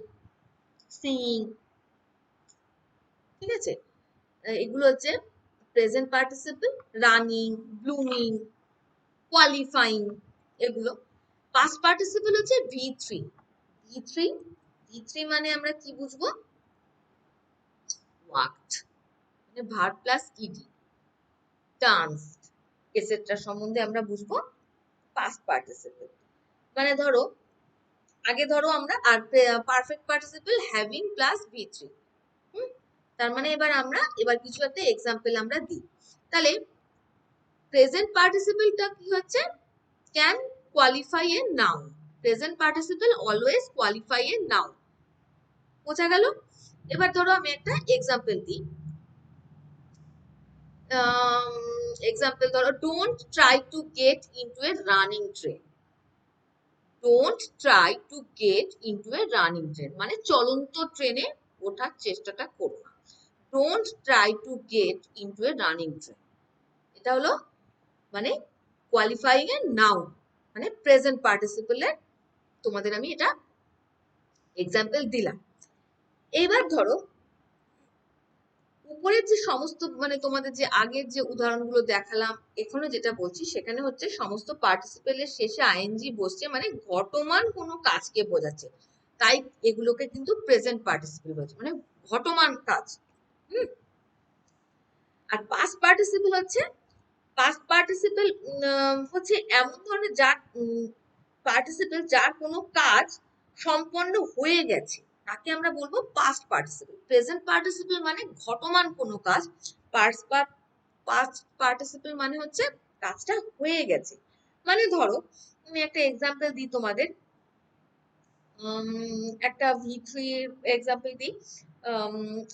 সিং। ঠিক আছে, এগুলো হচ্ছে present participle, running, blooming, qualifying, এগুলো। পাস্ট পার্টিসিপল হচ্ছে ভি3, ভি3, ভি3 মানে আমরা কি বুঝবো, ওয়াকড, মানে verb plus E D, danced, etcetera সম্বন্ধে আমরা বুঝবো পাস্ট পার্টিসিপল। মানে ধরো আগে ধরো আমরা, আর পারফেক্ট পার্টিসিপল হ্যাভিং প্লাস ভি3। তার মানে এবার কিছু একটা এক্সাম্পল আমরা দিই। তাহলে প্রেজেন্ট পার্টিসিপলটা কি হচ্ছে, can qualify a noun, present participle always qualify a noun. বোঝা গেল? এবার ধরো আমি একটা এক্সাম্পল দিই, এক্সাম্পল ধরো, don't try to get into a running train. Don't try to get into a running train মানে চলন্ত ট্রেনে ওঠার চেষ্টাটা করো না। Don't try to get into a running train, এটা হলো মানে কোয়ালিফাইং এ নাউন, মানে প্রেজেন্ট পার্টিসিপলের তোমাদের আমি এটা এক্সাম্পল দিলাম। এইবার ধরো উপরের যে সমস্ত, মানে তোমাদের যে আগের যে উদাহরণগুলো দেখালাম, এখানে যেটা বলছি সেখানে হচ্ছে সমস্ত পার্টিসিপেলের শেষে আইএনজি বসছে, মানে ঘটমান কোনো কাজকে বোঝাচ্ছে, তাই এগুলোকে কিন্তু প্রেজেন্ট পার্টিসিপেল বলছে, মানে ঘটমান কাজ। আর পাস্ট পার্টিসিপেল হচ্ছে, পাস্ট পার্টিসিপেল হচ্ছে এমন ধরনের যার পার্টিসিপেল যার কোনো কাজ সম্পন্ন হয়ে গেছে, তাকে আমরা বলবো পাস্ট পার্টিসিপেল। প্রেজেন্ট পার্টিসিপেল মানে ঘটমান কোনো কাজ, পাস্ট পার্টিসিপেল মানে হচ্ছে কাজটা হয়ে গেছে। মানে ধরো আমি একটা এক্সাম্পল দিই তোমাদের, একটা ভি3 এক্সাম্পল দিই,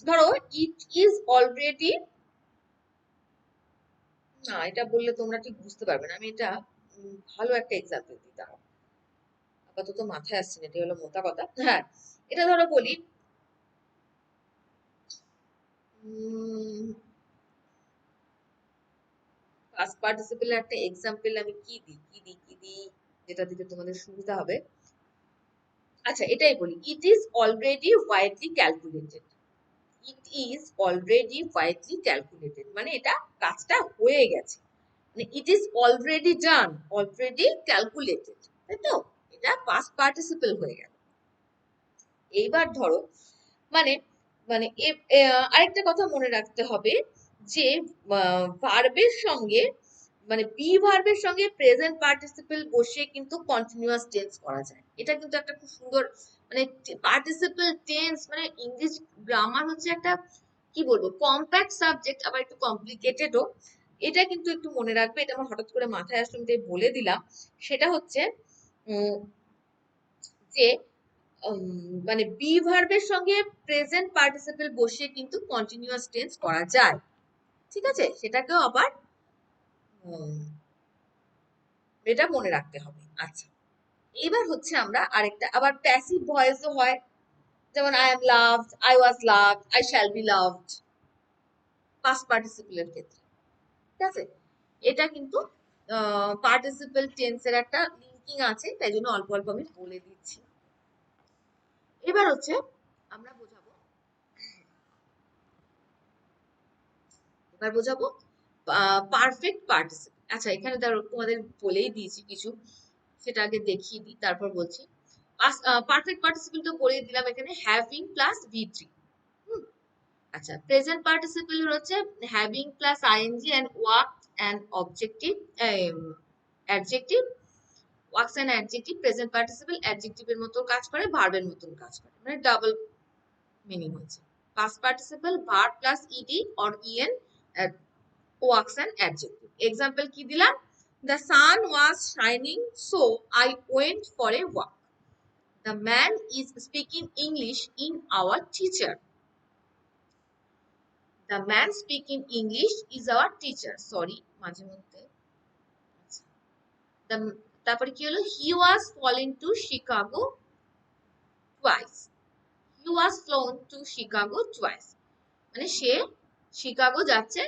ধরো ইট ইজ অলরেডি, না এটা বললে তোমরা ঠিক বুঝতে পারবে না, আমি এটা ভালো একটা এক্সাম্পল দিই, দাঁড়াও আপাতত মাথায় আসছে না, এটা হলো মোটা কথা। হ্যাঁ, এটা ধরো বলি, পাস্ট পার্টিসিপেলের একটা এক্সাম্পল আমি কি দিই যেটা দিতে তোমাদের সুবিধা হবে। আচ্ছা এটাই বলি, it is already widely calculated. It is already widely calculated মানে এটা কাজটা হয়ে গেছে, মানে it is already done, already calculated, তাই তো, এটা পাস্ট পার্টিসিপল হয়ে গেল। এইবার ধরো মানে মানে আরেকটা কথা মনে রাখতে হবে যে ভার্বের সঙ্গে, মানে বি ভার্বের সঙ্গে প্রেজেন্ট পার্টিসিপল বসে কিন্তু কন্টিনিউয়াস টেন্স করা যায়। এটা কিন্তু একটা খুব সুন্দর, মানে পার্টিসিপল টেন্স, মানে ইংলিশ গ্রামার হচ্ছে একটা কি বলবো কম্প্যাক্ট সাবজেক্ট, আবার একটু কমপ্লিকেটেডও। এটা কিন্তু একটু মনে রাখবে, এটা আমার হঠাৎ করে মাথায় আসলো আমি তাই বলে দিলাম। সেটা হচ্ছে যে মানে বি ভার্বের সঙ্গে প্রেজেন্ট পার্টিসিপল বসিয়ে কিন্তু কন্টিনিউয়াস টেন্স করা যায়। ঠিক আছে, সেটাকেও আবার এটা মনে রাখতে হবে। আচ্ছা, এবার হচ্ছে আমরা আরেকটা আবার প্যাসিভ ভয়েসও হয়, যেমন I am loved, I was loved, I shall be loved, past পার্টিসিপেলের ক্ষেত্রে। ঠিক আছে, এটা কিন্তু পার্টিসিপেল টেন্সের একটা লিঙ্কিং আছে, তাই জন্য অল্প অল্প আমি বলে দিচ্ছি। এবার হচ্ছে আমরা বোঝাবো, এবার বোঝাবো পারফেক্ট পার্টিসিপেল। আচ্ছা, এখানে তোমাদের বলেই দিয়েছি কিছু, সেটা আগে দেখিয়ে দিই তারপর বলছি। পারফেক্ট পার্টিসিপেল তো বলেই দিলাম, এখানে হ্যাভিং প্লাস ভি3। আচ্ছা, প্রেজেন্ট পার্টিসিপল হচ্ছে having plus ING and work and objective adjective. Works and adjective present participle অ্যাডজেক্টিভের মতো কাজ করে, ভার্বের মতন কাজ করে, মানে ডাবল মিনিং হচ্ছে। Past participle verb plus ED or EN, works and adjective. Example কি দিলাম, the sun was shining so I went for a walk. The man is speaking English in our teacher. The man speaking English is our teacher. Sorry, মাঝে মধ্যে। তারপরে কি হলো, he was flown to Chicago twice. He was flown to Chicago twice. মানে সে শিকাগো যাচ্ছে,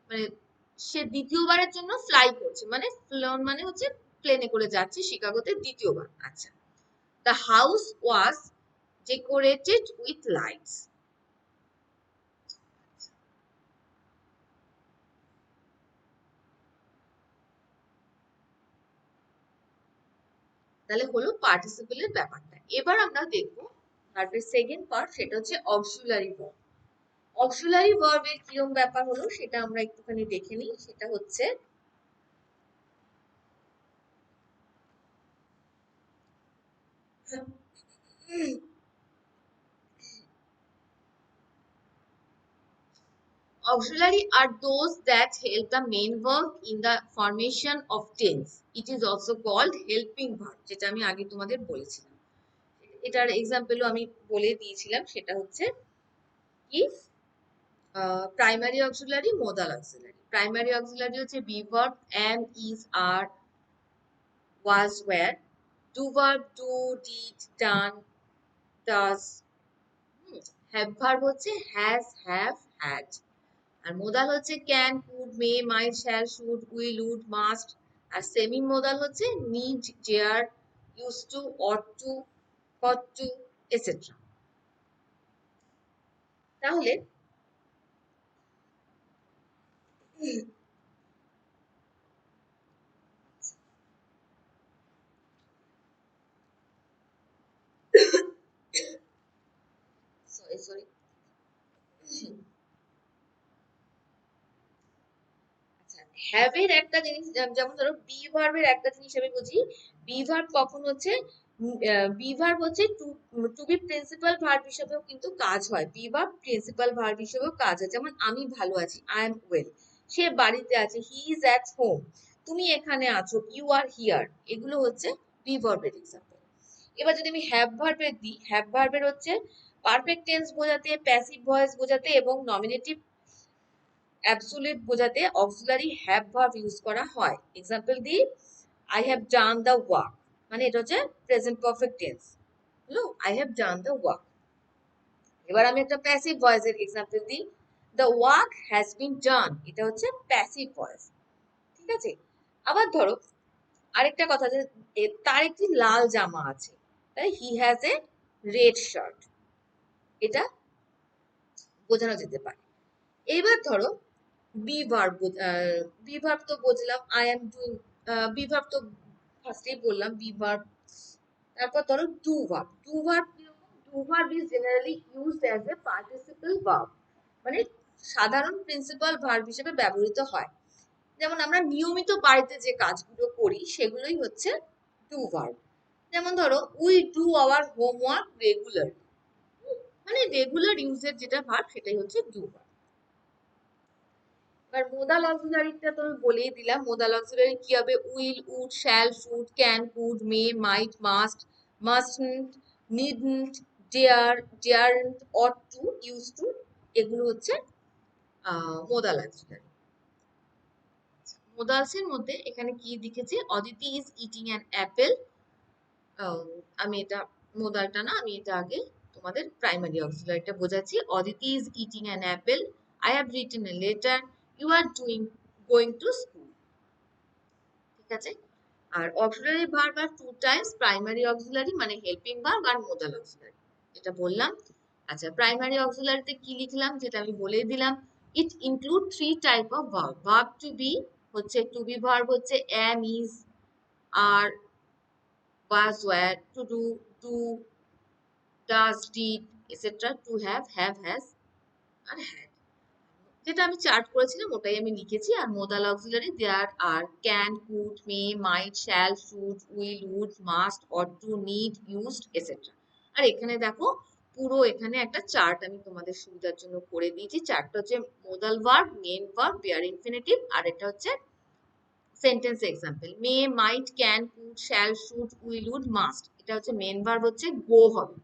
মানে সে দ্বিতীয়বারের জন্য ফ্লাই করছে, মানে ফ্লোন মানে হচ্ছে প্লেনে করে যাচ্ছে শিকাগোতে দ্বিতীয়বার। আচ্ছা, the house was decorated with lights. তাহলে হলো পার্টিসিপেলের ব্যাপারটা। এবার আমরা দেখবো ভার্বের সেকেন্ড পার্ট, সেটা হচ্ছে অক্সিলারি ভার্ব। অক্সিলারি ভার্বের কিরকম ব্যাপার হলো সেটা আমরা একটুখানি দেখে নিই। সেটা হচ্ছে auxiliary are those that help the main verb in the formation of tense. It is also called helping verb, যেটা আমি আগে তোমাদের বলেছিলাম। এটার এক্সাম্পলও আমি বলে দিয়েছিলাম, সেটা হচ্ছে কি, primary auxiliary, modal auxiliary. Primary auxiliary হচ্ছে be verb am, is, are, was, were. Do verb do, did, done, does. Have verb হচ্ছে হ্যাজ, হ্যাভ, হ্যাড। আর মোডাল হচ্ছে can, could, may, might, shall, should, will, would, must. আর সেমি মোডাল হচ্ছে need, dare, use to, ought to, caught to, etcetera. তাহলে সরি সরি, হ্যাভ এর একটা জিনিস, যেমন ধরো বি ভার্বের একটা জিনিস আমি বুঝি। বি ভার্ব কখন হচ্ছে, বি ভার্ব হচ্ছে টু বি প্রিন্সিপাল ভার্ব হিসেবেও কিন্তু কাজ হয়। বি ভার্ব প্রিন্সিপাল ভার্ব হিসেবেও কাজ হয়, যেমন আমি ভালো আছি, আই এম ওয়েল। সে বাড়িতে আছে, হি ইজ অ্যাট হোম। তুমি এখানে আছো, ইউ আর হিয়ার। এগুলো হচ্ছে বি ভার্বের এক্সাম্পল। এবার যদি আমি হ্যাভ ভার্বের দিই, হ্যাভ ভার্বের হচ্ছে পারফেক্ট টেন্স বোঝাতে, প্যাসিভ ভয়েস বোঝাতে এবং নমিনেটিভ অ্যাবসোলিউট বোঝাতে অক্সিলারি হ্যাভ ভার্ব ইউজ করা হয়। এক্সাম্পল দিই, I have done the work, মানে এটা হচ্ছে প্রেজেন্ট পারফেক্ট টেন্স। হলো, I have done the work. এবার আমি একটা প্যাসিভ ভয়েসের এক্সাম্পল দিই, দ্য ওয়ার্ক হ্যাজ বিন ডান, এটা হচ্ছে প্যাসিভ ভয়েস। ঠিক আছে, আবার ধরো আরেকটা কথা, যে তার একটি লাল জামা আছে, তাই he has a red shirt, এটা বোঝানো যেতে পারে। এবার ধরো বি ভার্ব, বি ভার্ব তো বুঝলাম, I am doing. Be verb তো ফার্স্টেই বললাম, বি ভার্ব। তারপর ধরো ডু ভার্ব। ডু ভার্ব কিরকম, do verb is generally used as a participle verb, মানে সাধারণ প্রিন্সিপাল ভার্ব হিসেবে ব্যবহৃত হয়। যেমন আমরা নিয়মিত বাড়িতে যে কাজগুলো করি সেগুলোই হচ্ছে ডু ভার্ব। যেমন ধরো we do our homework regular, মানে রেগুলার ইউজের যেটা ভার্ব সেটাই হচ্ছে ডু ভার্ব। এবার মোডাল অক্সিলারিটা তো আমি বলেই দিলাম। মোডাল অক্সিলারি কি হবে, will, would, shall, should, can, could, may, might, must, mustn't, needn't, dare, daren't, ought to, use to. এগুলো হচ্ছে মোডাল অক্সিলারি। মোদালস এর মধ্যে এখানে কি লিখেছে, Aditi is eating an Apple. আমি এটা মোদালটা না, আমি এটা আগে তোমাদের প্রাইমারি অক্সিলারিটা বোঝাচ্ছি। Aditi is eating an apple, I have written a letter, you are going to school. ঠিক আছে। আর auxiliary verb are two types, primary auxiliary মানে হেল্পিং ভার্ব আর মোডাল অক্সিলারি, এটা বললাম। আচ্ছা, প্রাইমারি অক্সিলারিতে কি লিখলাম যেটা আমি বলেই দিলাম, it include three type of verb. Verb to be হচ্ছে, টু বি ভার্ব হচ্ছে am, is, are, was, were, to do, does, did, etc. To have, has আর had, যেটা আমি চার্ট করেছিলাম ওটাই আমি লিখেছি। আর modal auxiliary there are can, could, may, might, shall, should, will, would, must, ought to, need, used, etcetera. আর এখানে দেখো পুরো এখানে একটা চার্ট আমি তোমাদের সুবিধার জন্য করে দিয়েছি। চার্টটা হচ্ছে modal verb, main verb, bare infinitive, আর এটা হচ্ছে sentence example. May, might, can, could, shall, should, will, would, must, এটা হচ্ছে মেইন ভার্ব হচ্ছে গো হবে।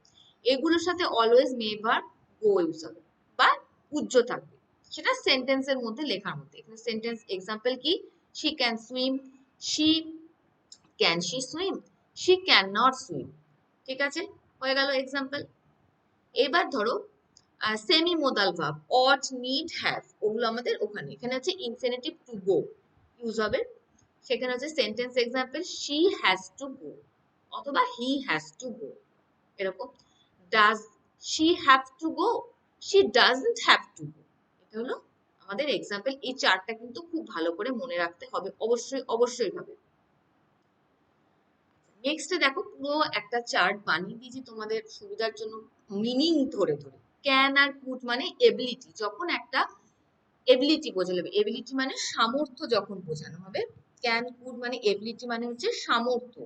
এগুলোর সাথে always may verb go use হবে বা উজ্জ থাকবে, সেটা সেন্টেন্সের মধ্যে লেখার মধ্যে। এখানে সেন্টেন্স এক্সাম্পল কি, she can swim, she can she swim, she can not swim. ঠিক আছে, হয়ে গেল এক্সাম্পল। এবার ধরো semi modal verb, ought, need, have, ওগুলো আমাদের ওখানে। এখানে হচ্ছে ইনফিনিটিভ টু গো ইউজ হবে। সেখানে হচ্ছে sentence example, she has to go অথবা হি হ্যাজ টু গো, এরকম। Does she have to go, she doesn't have to গো। এটা হলো আমাদের এক্সাম্পল। এই চারটা কিন্তু খুব ভালো করে মনে রাখতে হবে, অবশ্যই অবশ্যই ভাবে। নেক্সটে দেখো পুরো একটা চার্ট বানিয়ে দিয়েছি তোমাদের সুবিধার জন্য, মিনিং ধরে ধরে। ক্যান আর কুড মানে এবিলিটি, যখন একটা এবিলিটি বোঝানো হবে, এবিলিটি মানে সামর্থ্য যখন বোঝানো হবে। ক্যান, কুড মানে এবিলিটি মানে হচ্ছে সামর্থ্য,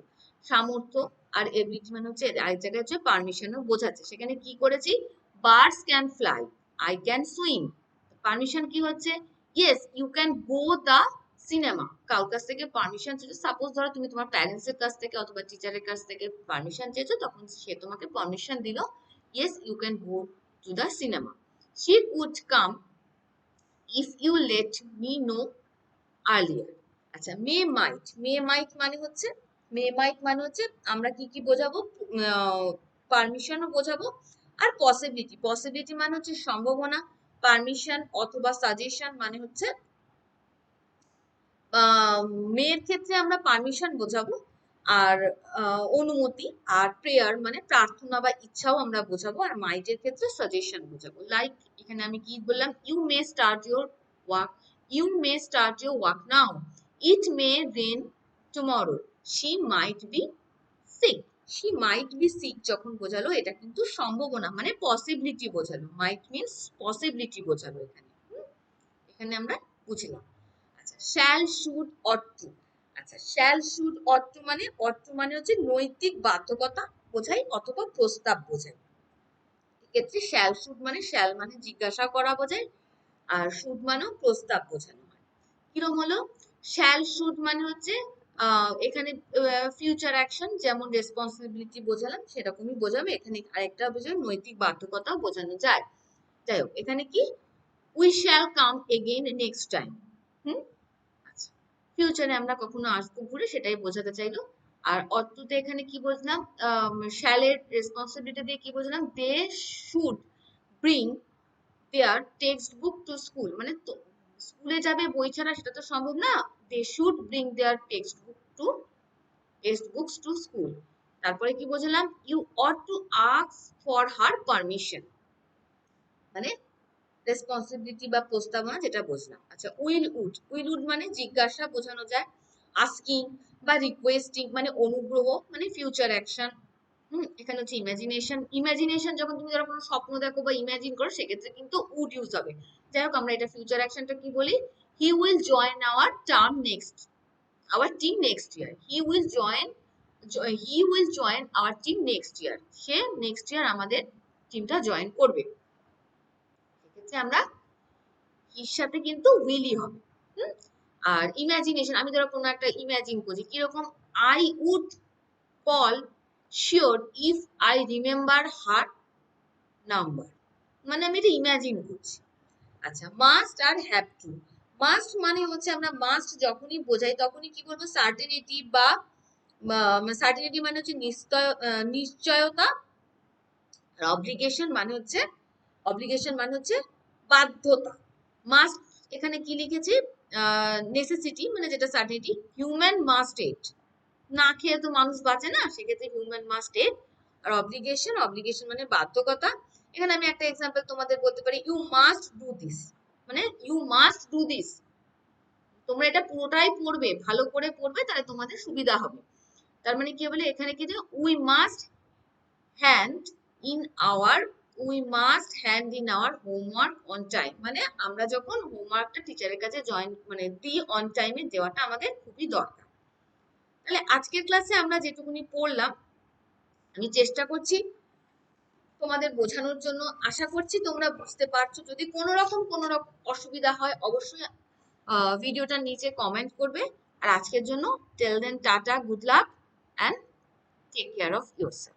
সামর্থ্য। আর এবিলিটি মানে হচ্ছে আরেক জায়গায় হচ্ছে পারমিশনও বোঝাচ্ছে। সেখানে কি করেছি, birds can fly, I can swim. Permission কি হচ্ছে, yes you can go the cinema. কারোর কাছ থেকে পারমিশন চেয়েছো, সাপোজ ধরো তুমি তোমার প্যারেন্টস এর কাছ থেকে অথবা টিচারের কাছ থেকে পারমিশন চেয়েছো, তখন সে তোমাকে পারমিশন দিল, yes you can go to the cinema. She could come if you let me know earlier. আচ্ছা, মে মাইট, মে মাইট মানে হচ্ছে, মে মাইট মানে হচ্ছে আমরা কি কি বোঝাবো, পারমিশনও বোঝাবো আর পসিবিলিটি। পসিবিলিটি মানে হচ্ছে সম্ভাবনা, পারমিশন অথবা সাজেশন মানে হচ্ছে মেয়ের ক্ষেত্রে আমরা পারমিশন বোঝাবো আর অনুমতি, আর প্রেয়ার মানে প্রার্থনা বা ইচ্ছাও আমরা বোঝাবো, আর মাইটের ক্ষেত্রে সাজেশন বোঝাবো। লাইক এখানে আমি কি বললাম, you may start your work, you may start your work now, it may rain tomorrow, she might be sick. She might be sick যখন বোঝালো, এটা কিন্তু সম্ভাবনা মানে পসিবিলিটি বোঝালো। মাইট মিনস পসিবিলিটি বোঝালো এখানে। এখানে আমরা বুঝলাম। আচ্ছা, শ্যাল, শুড, অট টু। আচ্ছা, শ্যাল, শুড, অট টু মানে, অট টু মানে হচ্ছে নৈতিক বাধ্যকতা বোঝায় অথবা প্রস্তাব বোঝায়। এক্ষেত্রে শ্যাল শুড মানে, শ্যাল মানে জিজ্ঞাসা করা বোঝায়, আর শুড মানেও প্রস্তাব বোঝানো হয়। কিরকম হলো, শ্যাল শুড মানে হচ্ছে এখানে ফিউচার অ্যাকশন, যেমন রেসপন্সিবিলিটি বোঝালাম সেরকমই বোঝাবে এখানে। আরেকটা বোঝায় নৈতিক বাধ্যকতাও বোঝানো যায়। যাই হোক, এখানে কি, we shall come again next time. Hmm, আচ্ছা, ফিউচারে আমরা কখনো আসবো ঘুরে, সেটাই বোঝাতে চাইলো। আর অর্থতে এখানে কি বুঝলাম, শ্যালের রেসপন্সিবিলিটি দিয়ে কি বুঝলাম, they should bring their text book to school, মানে স্কুলে যাবে বই ছাড়া সেটা তো সম্ভব না, they should bring their text books to school. তারপরে কি বুঝলাম, you ought to ask for her permission, মানে রেসপন্সিবিলিটি বা প্রস্তাবনা যেটা বুঝলাম। আচ্ছা, উইল উড মানে জিজ্ঞাসা বোঝানো যায়, আস্কিং বা রিকোয়েস্টিং মানে অনুগ্রহ মানে ফিউচার অ্যাকশন। এখানে হচ্ছে ইমাজিনেশন, ইমাজিনেশন যখন তুমি ধরো কোনো স্বপ্ন দেখো বা ইমাজিন করো, সেক্ষেত্রে কিন্তু উড ইউজ হবে। যাই হোক, আমরা এটা ফিউচার অ্যাকশনটা কি বলি, he will join our team next year. He will join our team next year, say next year আমাদের টিমটা জয়েন করবে। সেক্ষেত্রে আমরা এর সাথে কিন্তু উইলই হবে। আর ইমাজিনেশন, আমি ধরো কোনো একটা ইমাজিন করছি, কিরকম, I would call sure if I remember her number, মানে আমি এটা ইমাজিন করছি। আচ্ছা, মাস্ট আর হ্যাভ টু, মাস্ট মানে হচ্ছে আমরা মাস্ট যখনই বোঝাই তখনই কি বলবো, সার্টেনিটি বা সার্টেনিটি মানে হচ্ছে নিশ্চয়তা। আর অব্লিগেশন মানে হচ্ছে বাধ্যতা। মাস্ট এখানে কি লিখেছি, নেসেসিটি মানে যেটা সার্টেনিটি, হিউম্যান মাস্ট ইট, না খেয়ে তো মানুষ বাঁচে না, সেক্ষেত্রে হিউম্যান মাস্ট ইট। আর অব্লিগেশন মানে বাধ্যকতা। এখানে আমি একটা এক্সাম্পল তোমাদের বলতে পারি, ইউ মাস্ট ডু দিস, মানে ইউ মাস্ট ডু দিস, তোমরা এটা পুরোটাই পড়বে, ভালো করে পড়বে, তাহলে তোমাদের সুবিধা হবে। তার মানে কি বলে এখানে কি যে we must hand in our we must hand in our homework on time, মানে আমরা যখন হোমওয়ার্কটা টিচারের কাছে জয়েন মানে দিই অন টাইমে দেওয়াটা আমাদের খুবই দরকার। তাহলে আজকের ক্লাসে আমরা যেটুকুনি পড়লাম, আমি চেষ্টা করছি তোমাদের বোঝানোর জন্য, আশা করছি তোমরা বুঝতে পারছো। যদি কোনো রকম অসুবিধা হয় অবশ্যই ভিডিওটার নিচে কমেন্ট করবে। আর আজকের জন্য till then tata, good luck and take care of yourself.